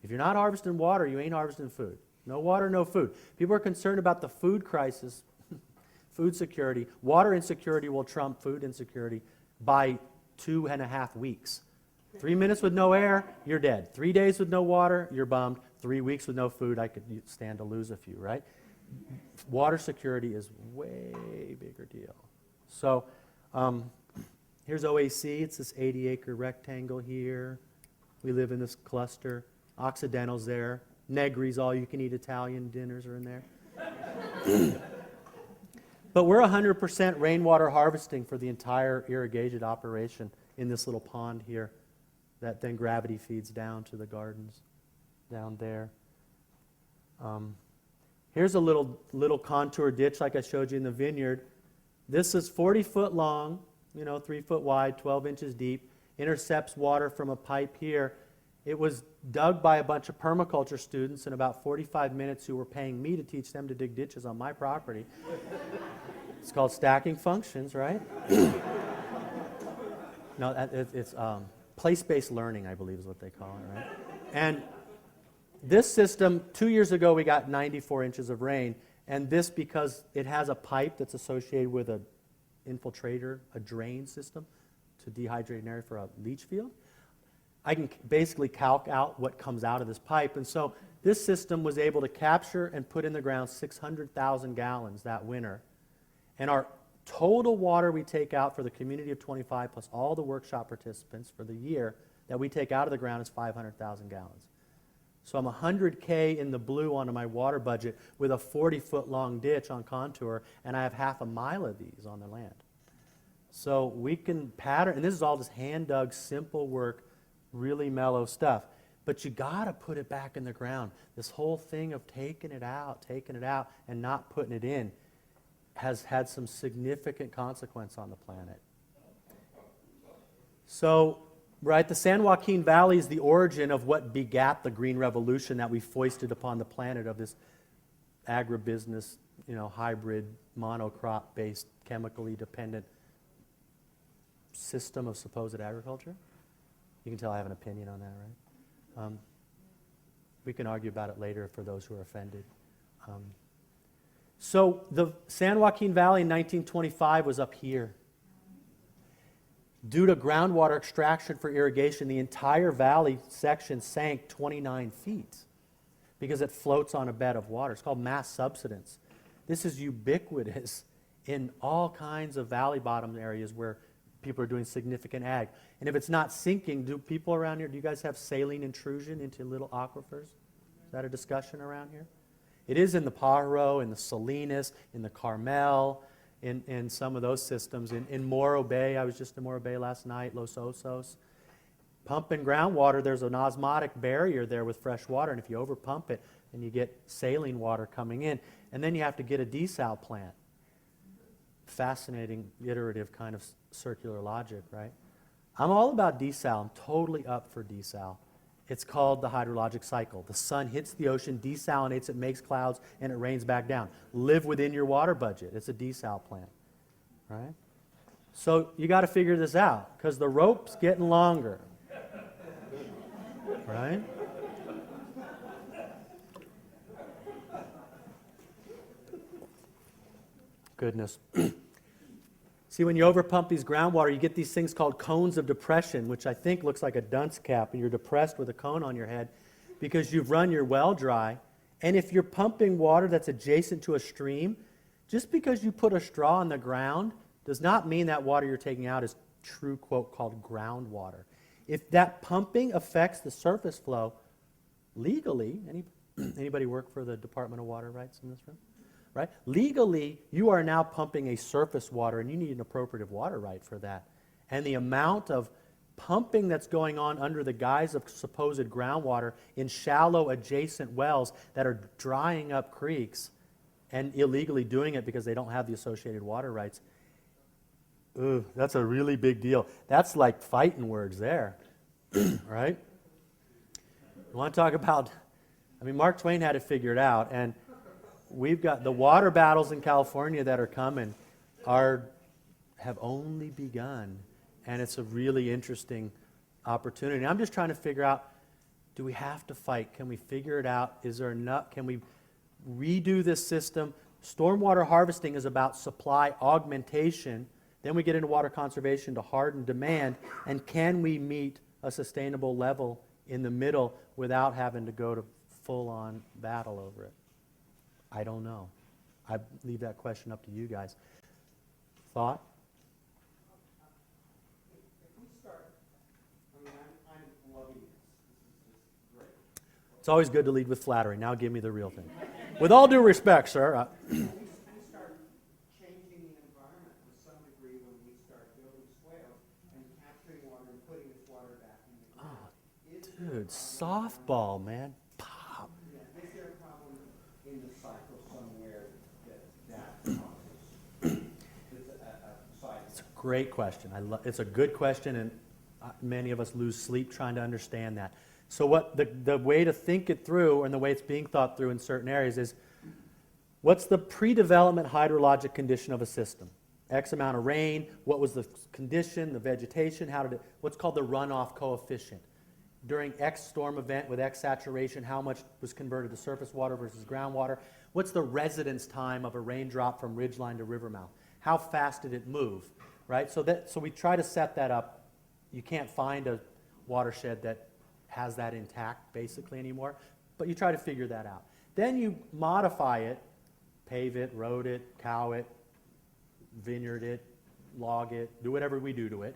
If you're not harvesting water, you ain't harvesting food. No water, no food. People are concerned about the food crisis. Food security. Water insecurity will trump food insecurity by 2.5 weeks. 3 minutes with no air, you're dead. 3 days with no water, you're bummed. 3 weeks with no food, I could stand to lose a few, right? Water security is way bigger deal. So here's OAEC. It's this 80-acre rectangle here. We live in this cluster. Occidental's there. Negri's all-you-can-eat Italian dinners are in there. But we're 100% rainwater harvesting for the entire irrigated operation in this little pond here that then gravity feeds down to the gardens down there. Here's a little contour ditch like I showed you in the vineyard. This is 40 foot long, 3 foot wide, 12 inches deep, intercepts water from a pipe here. It was dug by a bunch of permaculture students in about 45 minutes who were paying me to teach them to dig ditches on my property. It's called stacking functions, right? No, place-based learning, I believe is what they call it, right? And this system, 2 years ago, we got 94 inches of rain, and this because it has a pipe that's associated with an infiltrator, a drain system to dehydrate an area for a leach field. I can basically calc out what comes out of this pipe, and so this system was able to capture and put in the ground 600,000 gallons that winter, and our total water we take out for the community of 25 plus all the workshop participants for the year that we take out of the ground is 500,000 gallons. So I'm $100K in the blue onto my water budget with a 40-foot long ditch on contour, and I have half a mile of these on the land. So we can pattern, and this is all just hand-dug, simple work, really mellow stuff. But you got to put it back in the ground. This whole thing of taking it out, and not putting it in has had some significant consequence on the planet. So, right, the San Joaquin Valley is the origin of what begat the Green Revolution that we foisted upon the planet of this agribusiness, hybrid, monocrop-based, chemically dependent system of supposed agriculture. You can tell I have an opinion on that, right? We can argue about it later for those who are offended. So the San Joaquin Valley in 1925 was up here. Due to groundwater extraction for irrigation, the entire valley section sank 29 feet because it floats on a bed of water. It's called mass subsidence. This is ubiquitous in all kinds of valley bottom areas where people are doing significant ag. And if it's not sinking, do people around here, do you guys have saline intrusion into little aquifers? Is that a discussion around here? It is in the Pajaro, in the Salinas, in the Carmel, in some of those systems. In Morro Bay, I was just in Morro Bay last night, Los Osos. Pumping groundwater, there's an osmotic barrier there with fresh water, and if you overpump it, then you get saline water coming in. And then you have to get a desal plant. Fascinating, iterative kind of circular logic, right? I'm all about desal. I'm totally up for desal. It's called the hydrologic cycle. The sun hits the ocean, desalinates it, makes clouds, and it rains back down. Live within your water budget. It's a desal plant, right? So you got to figure this out because the rope's getting longer, right? Goodness. See, when you overpump these groundwater, you get these things called cones of depression, which I think looks like a dunce cap, and you're depressed with a cone on your head because you've run your well dry. And if you're pumping water that's adjacent to a stream, just because you put a straw on the ground does not mean that water you're taking out is true, quote, called groundwater. If that pumping affects the surface flow, legally, anybody work for the Department of Water Rights in this room? Right? Legally, you are now pumping a surface water, and you need an appropriate water right for that. And the amount of pumping that's going on under the guise of supposed groundwater in shallow adjacent wells that are drying up creeks and illegally doing it because they don't have the associated water rights, that's a really big deal. That's like fighting words there, right? You want to talk about, Mark Twain had it figured out, and we've got the water battles in California that are coming have only begun, and it's a really interesting opportunity. I'm just trying to figure out, do we have to fight? Can we figure it out? Is there enough? Can we redo this system? Stormwater harvesting is about supply augmentation. Then we get into water conservation to harden demand, and can we meet a sustainable level in the middle without having to go to full-on battle over it? I don't know. I leave that question up to you guys. Thought? If we start, I'm loving this. This is great. It's always good to lead with flattery. Now give me the real thing. With all due respect, sir. We start changing the environment to some degree when we start building swales and capturing water and putting this water back in the ground. Dude, softball, man. Is there a problem in the cycle somewhere that causes It's a great question. It's a good question, and many of us lose sleep trying to understand that. So what the way to think it through, and the way it's being thought through in certain areas, is what's the pre-development hydrologic condition of a system? X amount of rain, what was the condition, the vegetation, what's called the runoff coefficient. During X storm event with X saturation, how much was converted to surface water versus groundwater? What's the residence time of a raindrop from ridgeline to river mouth? How fast did it move, right? So we try to set that up. You can't find a watershed that has that intact basically anymore, but you try to figure that out. Then you modify it, pave it, road it, cow it, vineyard it, log it, do whatever we do to it,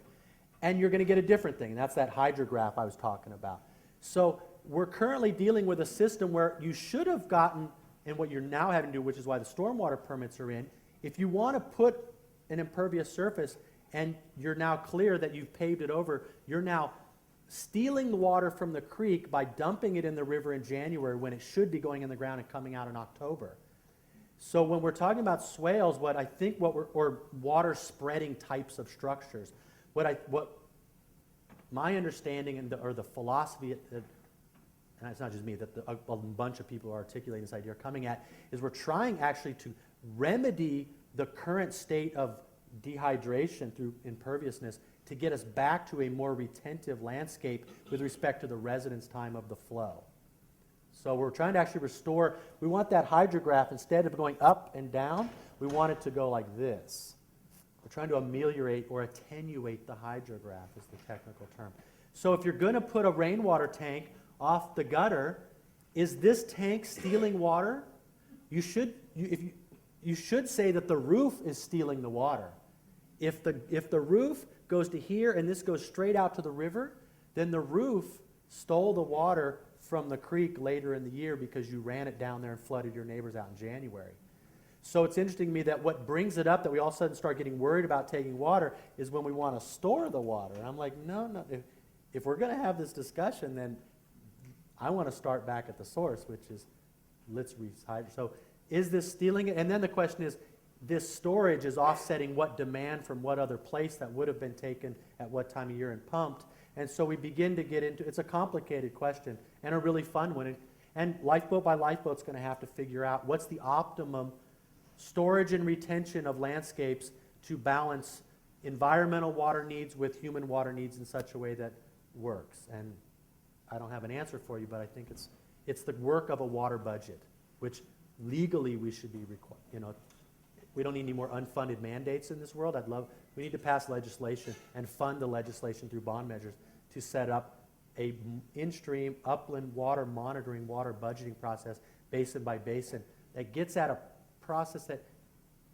and you're going to get a different thing, and that's that hydrograph I was talking about. So we're currently dealing with a system where you should have gotten, and what you're now having to do, which is why the stormwater permits are in, if you want to put an impervious surface and you're now clear that you've paved it over, you're now stealing the water from the creek by dumping it in the river in January when it should be going in the ground and coming out in October. So when we're talking about swales, or water spreading types of structures, what my understanding or the philosophy, and it's not just me, that a bunch of people are articulating this idea, are coming at, is we're trying actually to remedy the current state of dehydration through imperviousness to get us back to a more retentive landscape with respect to the residence time of the flow. So we're trying to actually restore, we want that hydrograph, instead of going up and down, we want it to go like this. We're trying to ameliorate or attenuate the hydrograph is the technical term. So if you're going to put a rainwater tank off the gutter, is this tank stealing water? You should say that the roof is stealing the water. If the roof goes to here and this goes straight out to the river, then the roof stole the water from the creek later in the year because you ran it down there and flooded your neighbors out in January. So it's interesting to me that what brings it up that we all of a sudden start getting worried about taking water is when we want to store the water. And I'm like, no. If we're going to have this discussion, then I want to start back at the source, which is let's rehydrate. So is this stealing it? And then the question is, this storage is offsetting what demand from what other place that would have been taken at what time of year and pumped. And so we begin to get into, it's a complicated question and a really fun one. And lifeboat by lifeboat's going to have to figure out what's the optimum storage and retention of landscapes to balance environmental water needs with human water needs in such a way that works. And I don't have an answer for you, but I think it's the work of a water budget, which legally we should be required. We don't need any more unfunded mandates in this world. We need to pass legislation and fund the legislation through bond measures to set up a in-stream upland water monitoring, water budgeting process, basin by basin, that gets at a process that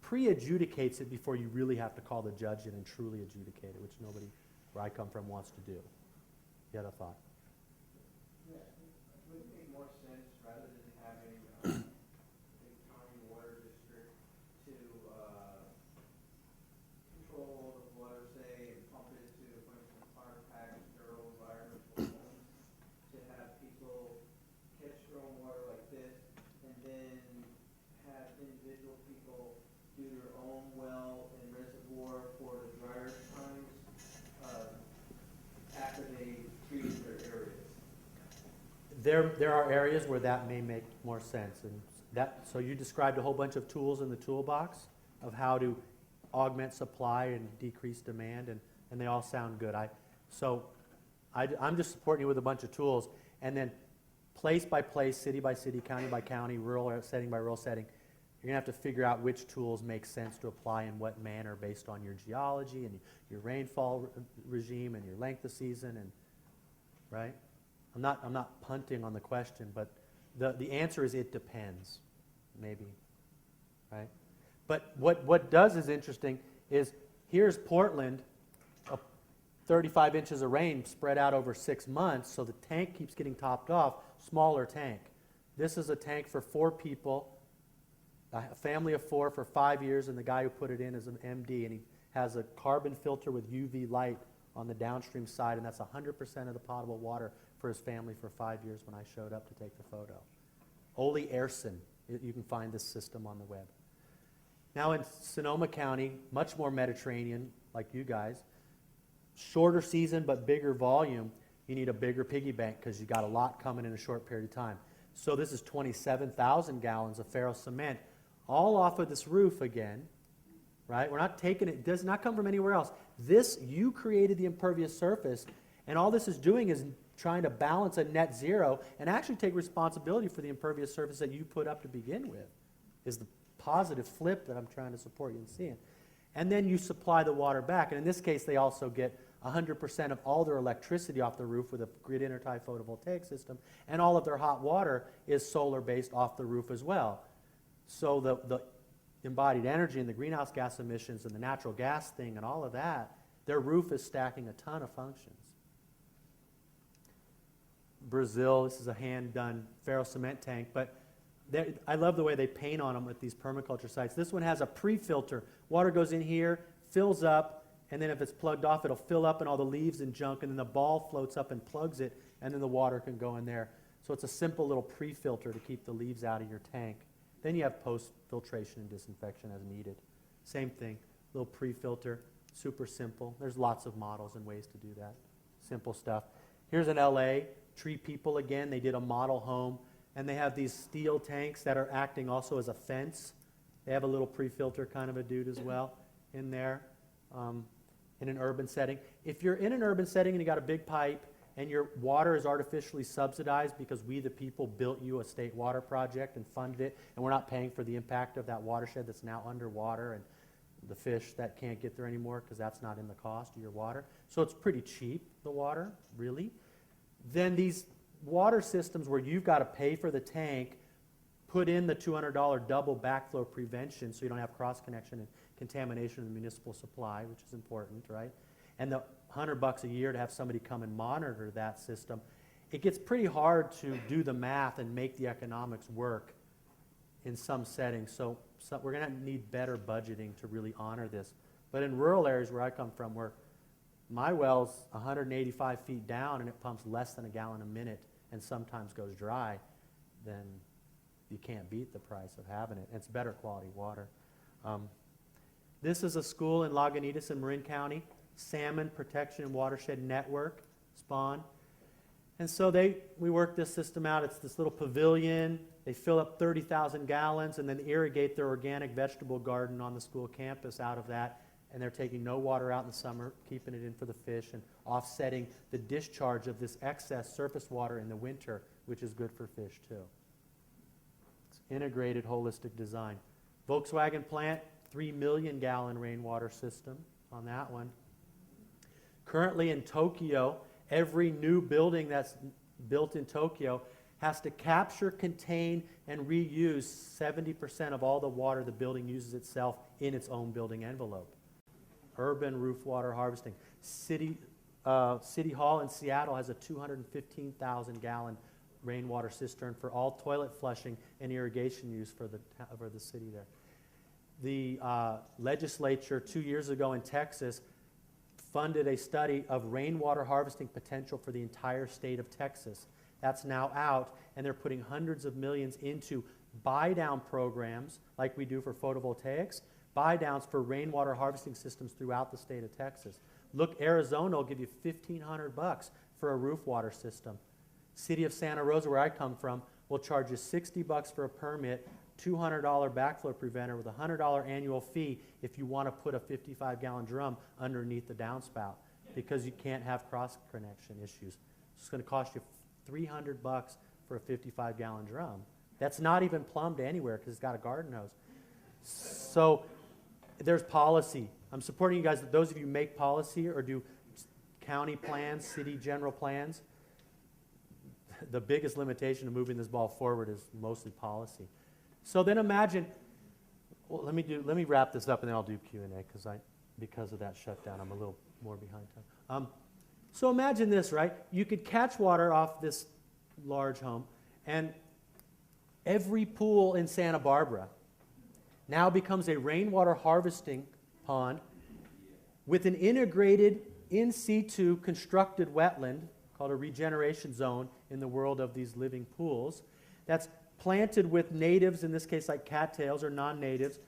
pre-adjudicates it before you really have to call the judge in and truly adjudicate it, which nobody where I come from wants to do. You had a thought? Yeah, would it make more sense rather than having a county water district to control the water, say, and pump it to a bunch of fire packs, sterile environmental homes, to have people catch their own water like this, and then have individual people do their own well and reservoir for the drier times after they treat their areas? There are areas where that may make more sense. So you described a whole bunch of tools in the toolbox of how to augment supply and decrease demand, and they all sound good. I'm just supporting you with a bunch of tools, and then place by place, city by city, county by county, rural setting by rural setting, you're going to have to figure out which tools make sense to apply in what manner based on your geology and your rainfall regime and your length of season, and right? I'm not punting on the question, but the answer is it depends, maybe, right? But what does is interesting is here's Portland, 35 inches of rain spread out over 6 months, so the tank keeps getting topped off, smaller tank. This is a tank for 4 people, a family of 4 for 5 years, and the guy who put it in is an MD, and he has a carbon filter with UV light on the downstream side, and that's 100% of the potable water for his family for 5 years when I showed up to take the photo. Ole Airson, you can find this system on the web. Now in Sonoma County, much more Mediterranean, like you guys, shorter season but bigger volume, you need a bigger piggy bank because you got a lot coming in a short period of time. So this is 27,000 gallons of ferrocement, all off of this roof again, right? We're not taking it does not come from anywhere else. This, you created the impervious surface, and all this is doing is trying to balance a net zero and actually take responsibility for the impervious surface that you put up to begin with, is the positive flip that I'm trying to support you in seeing. And then you supply the water back. And in this case, they also get 100% of all their electricity off the roof with a grid intertie photovoltaic system, and all of their hot water is solar-based off the roof as well. So the embodied energy and the greenhouse gas emissions and the natural gas thing and all of that, their roof is stacking a ton of functions. Brazil, this is a hand-done ferro-cement tank, but I love the way they paint on them with these permaculture sites. This one has a pre-filter. Water goes in here, fills up, and then if it's plugged off, it'll fill up in all the leaves and junk, and then the ball floats up and plugs it, and then the water can go in there. So it's a simple little pre-filter to keep the leaves out of your tank. Then you have post-filtration and disinfection as needed. Same thing, little pre-filter, super simple. There's lots of models and ways to do that. Simple stuff. Here's an LA, Tree People again. They did a model home, and they have these steel tanks that are acting also as a fence. They have a little pre-filter kind of a dude as well in there in an urban setting. If you're in an urban setting and you got a big pipe and your water is artificially subsidized because we the people built you a state water project and funded it, and we're not paying for the impact of that watershed that's now underwater and the fish that can't get there anymore because that's not in the cost of your water. So it's pretty cheap, the water, really. Then these water systems where you've got to pay for the tank, put in the $200 double backflow prevention so you don't have cross-connection and contamination of the municipal supply, which is important, right? And the $100 a year to have somebody come and monitor that system. It gets pretty hard to do the math and make the economics work in some settings. So we're going to need better budgeting to really honor this. But in rural areas where I come from, where my well's 185 feet down and it pumps less than a gallon a minute and sometimes goes dry, then you can't beat the price of having it. It's better quality water. This is a school in Lagunitas in Marin County, Salmon Protection and Watershed Network, SPAWN. And so we work this system out. It's this little pavilion. They fill up 30,000 gallons and then irrigate their organic vegetable garden on the school campus out of that. And they're taking no water out in the summer, keeping it in for the fish, and offsetting the discharge of this excess surface water in the winter, which is good for fish too. It's integrated, holistic design. Volkswagen plant, 3 million gallon rainwater system on that one. Currently in Tokyo, every new building that's built in Tokyo has to capture, contain, and reuse 70% of all the water the building uses itself in its own building envelope. Urban roof water harvesting. City Hall in Seattle has a 215,000 gallon rainwater cistern for all toilet flushing and irrigation use for the city there. The legislature 2 years ago in Texas funded a study of rainwater harvesting potential for the entire state of Texas. That's now out, and they're putting hundreds of millions into buy-down programs like we do for photovoltaics, buy-downs for rainwater harvesting systems throughout the state of Texas. Look, Arizona will give you $1,500 for a roof water system. City of Santa Rosa, where I come from, will charge you $60 for a permit, $200 backflow preventer with a $100 annual fee if you want to put a 55-gallon drum underneath the downspout because you can't have cross-connection issues. It's going to cost you $300 for a 55-gallon drum. That's not even plumbed anywhere because it's got a garden hose. So there's policy. I'm supporting you guys, those of you who make policy or do county plans, city general plans. The biggest limitation to moving this ball forward is mostly policy. So then imagine, well, let me wrap this up and then I'll do Q&A because of that shutdown, I'm a little more behind time. So imagine this, right? You could catch water off this large home, and every pool in Santa Barbara now becomes a rainwater harvesting pond with an integrated in situ constructed wetland called a regeneration zone in the world of these living pools that's planted with natives, in this case like cattails or non-natives.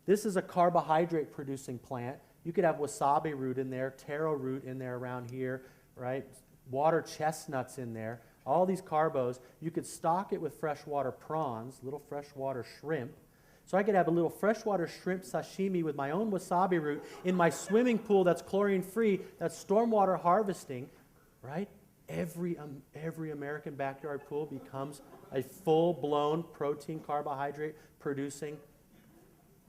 This is a carbohydrate producing plant. You could have wasabi root in there, taro root in there around here, right? Water chestnuts in there, all these carbos. You could stock it with freshwater prawns, little freshwater shrimp. So I could have a little freshwater shrimp sashimi with my own wasabi root in my swimming pool that's chlorine-free, that's stormwater harvesting, right? Every American backyard pool becomes a full-blown protein carbohydrate producing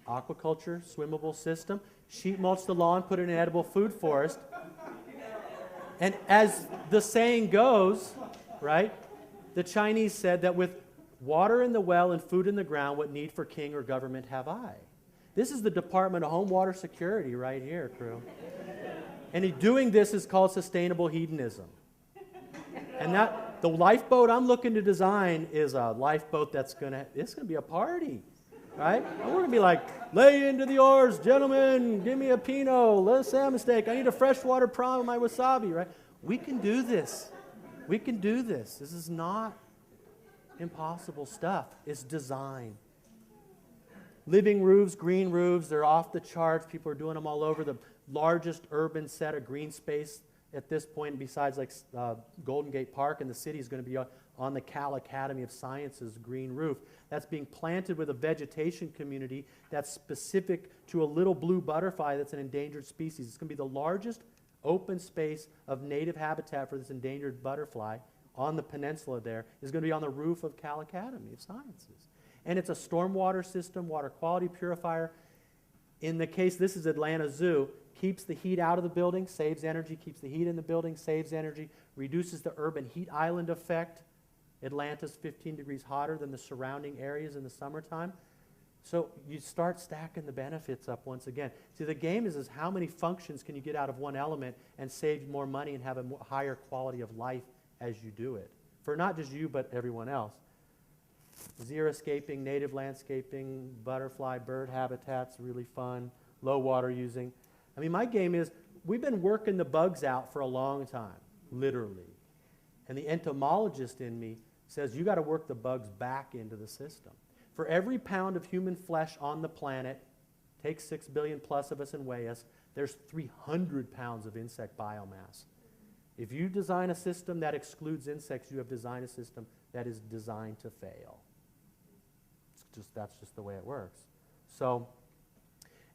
aquaculture, swimmable system. Sheet mulch the lawn, put it in an edible food forest. And as the saying goes, right, the Chinese said that with water in the well and food in the ground, what need for king or government have I? This is the Department of Home Water Security right here, crew. And doing this is called sustainable hedonism. And that the lifeboat I'm looking to design is a lifeboat it's gonna be a party, right? And we're gonna be like, lay into the oars, gentlemen, give me a Pinot, let a salmon steak, I need a freshwater prawn with my wasabi, right? We can do this. We can do this. This is not impossible stuff. It's design. Living roofs, green roofs, they're off the charts. People are doing them all over. The largest urban set of green space at this point, besides like Golden Gate Park in the city, is going to be on the Cal Academy of Sciences green roof. That's being planted with a vegetation community that's specific to a little blue butterfly that's an endangered species. It's going to be the largest open space of native habitat for this endangered butterfly on the peninsula there. Is going to be on the roof of Cal Academy of Sciences. And it's a stormwater system, water quality purifier. In the case, this is Atlanta Zoo, keeps the heat out of the building, saves energy, keeps the heat in the building, saves energy, reduces the urban heat island effect. Atlanta's 15 degrees hotter than the surrounding areas in the summertime. So you start stacking the benefits up once again. See, the game is how many functions can you get out of one element and save more money and have a higher quality of life as you do it. For not just you, but everyone else. Xeriscaping, native landscaping, butterfly, bird habitats, really fun, low water using. I mean, my game is, we've been working the bugs out for a long time, literally. And the entomologist in me says, you got to work the bugs back into the system. For every pound of human flesh on the planet, take 6 billion plus of us and weigh us, there's 300 pounds of insect biomass. If you design a system that excludes insects, you have designed a system that is designed to fail. That's just the way it works. So,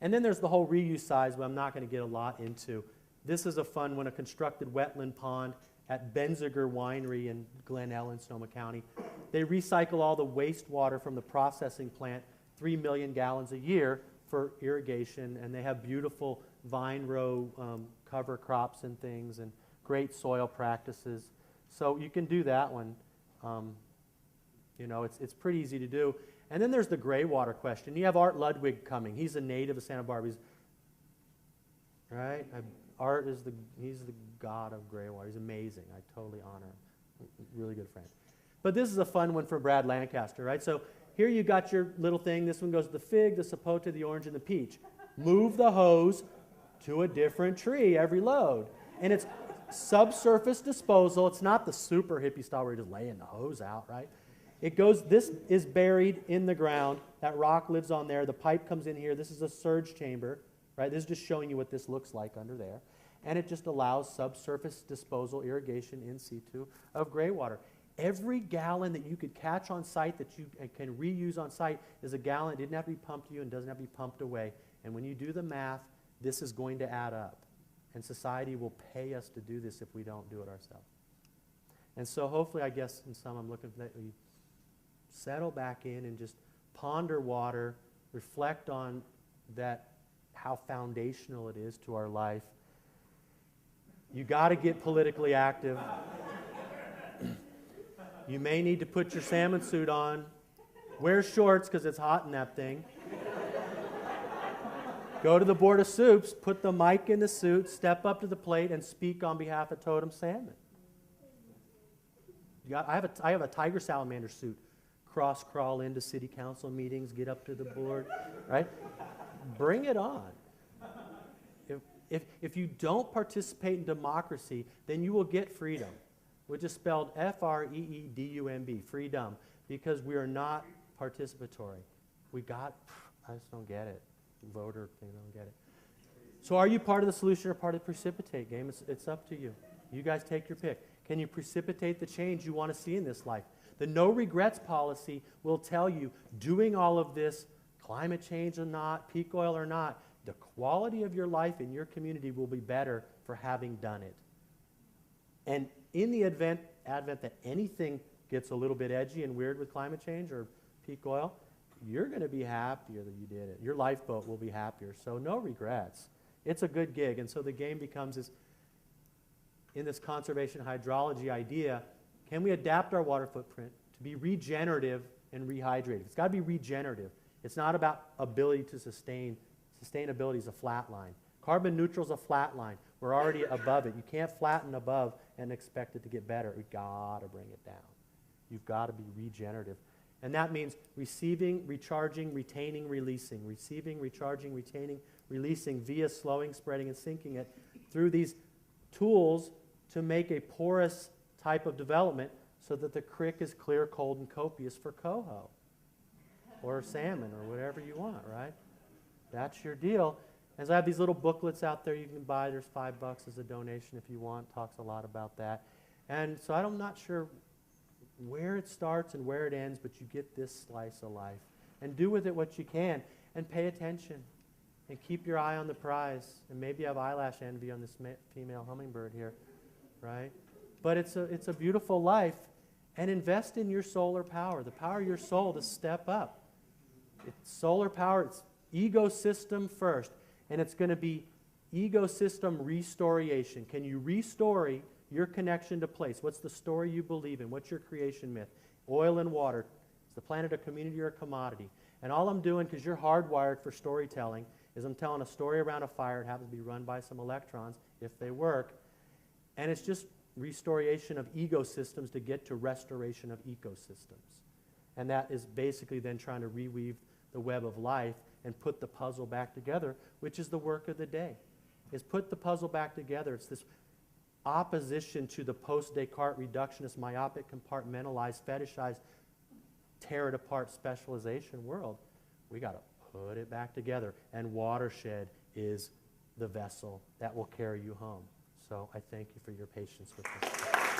and then there's the whole reuse size, but I'm not going to get a lot into. This is a fun one, a constructed wetland pond at Benziger Winery in Glen Ellen, Sonoma County. They recycle all the wastewater from the processing plant, 3 million gallons a year for irrigation, and they have beautiful vine row cover crops and things, and great soil practices. So you can do that one. You know, it's pretty easy to do. And then there's the gray water question. You have Art Ludwig coming. He's a native of Santa Barbara. Right? Art is he's the god of gray water. He's amazing. I totally honor him. Really good friend. But this is a fun one for Brad Lancaster, right? So here you got your little thing. This one goes to the fig, the sapote, the orange, and the peach. Move the hose to a different tree every load. And it's subsurface disposal. It's not the super hippie style where you're just laying the hose out, right? It goes, this is buried in the ground. That rock lives on there. The pipe comes in here. This is a surge chamber, right? This is just showing you what this looks like under there. And it just allows subsurface disposal, irrigation in situ of gray water. Every gallon that you could catch on site that you can reuse on site is a gallon that didn't have to be pumped to you and doesn't have to be pumped away. And when you do the math, this is going to add up. And society will pay us to do this if we don't do it ourselves. And so hopefully, I guess, in some, I'm looking for that we settle back in and just ponder water, reflect on that, how foundational it is to our life. You got to get politically active. You may need to put your salmon suit on. Wear shorts because it's hot in that thing. Go to the Board of Soups, put the mic in the suit, step up to the plate, and speak on behalf of Totem Salmon. I have a tiger salamander suit. Cross-crawl into city council meetings, get up to the board, right? Bring it on. If you don't participate in democracy, then you will get freedom, which is spelled F-R-E-E-D-U-M-B, freedom, because we are not participatory. I just don't get it. Voter thing, I don't get it. So are you part of the solution or part of the precipitate game? It's up to you. You guys take your pick. Can you precipitate the change you want to see in this life? The no regrets policy will tell you doing all of this climate change or not, peak oil or not, the quality of your life in your community will be better for having done it. And in the advent that anything gets a little bit edgy and weird with climate change or peak oil, you're going to be happier that you did it. Your lifeboat will be happier. So no regrets. It's a good gig. And so the game becomes this, in this conservation hydrology idea, can we adapt our water footprint to be regenerative and rehydrative? It's got to be regenerative. It's not about ability to sustain. Sustainability is a flat line. Carbon neutral is a flat line. We're already above it. You can't flatten above and expect it to get better. We've got to bring it down. You've got to be regenerative. And that means receiving, recharging, retaining, releasing. Receiving, recharging, retaining, releasing via slowing, spreading, and sinking it through these tools to make a porous type of development so that the creek is clear, cold, and copious for coho or salmon or whatever you want, right? That's your deal. As I have these little booklets out there you can buy. There's $5 as a donation if you want. Talks a lot about that. And so I'm not sure where it starts and where it ends, but you get this slice of life. And do with it what you can. And pay attention. And keep your eye on the prize. And maybe you have eyelash envy on this female hummingbird here, right? But it's a beautiful life. And invest in your solar power. The power of your soul to step up. It's solar power. It's ecosystem first. And it's going to be ecosystem restoration. Can you restore your connection to place? What's the story you believe in? What's your creation myth? Oil and water. Is the planet a community or a commodity? And all I'm doing, because you're hardwired for storytelling, is I'm telling a story around a fire. It happens to be run by some electrons, if they work. And it's just restoration of ecosystems to get to restoration of ecosystems. And that is basically then trying to reweave the web of life and put the puzzle back together, which is the work of the day, is put the puzzle back together. It's this opposition to the post-Descartes reductionist, myopic, compartmentalized, fetishized, tear it apart specialization world. We got to put it back together. And Watershed is the vessel that will carry you home. So I thank you for your patience with this.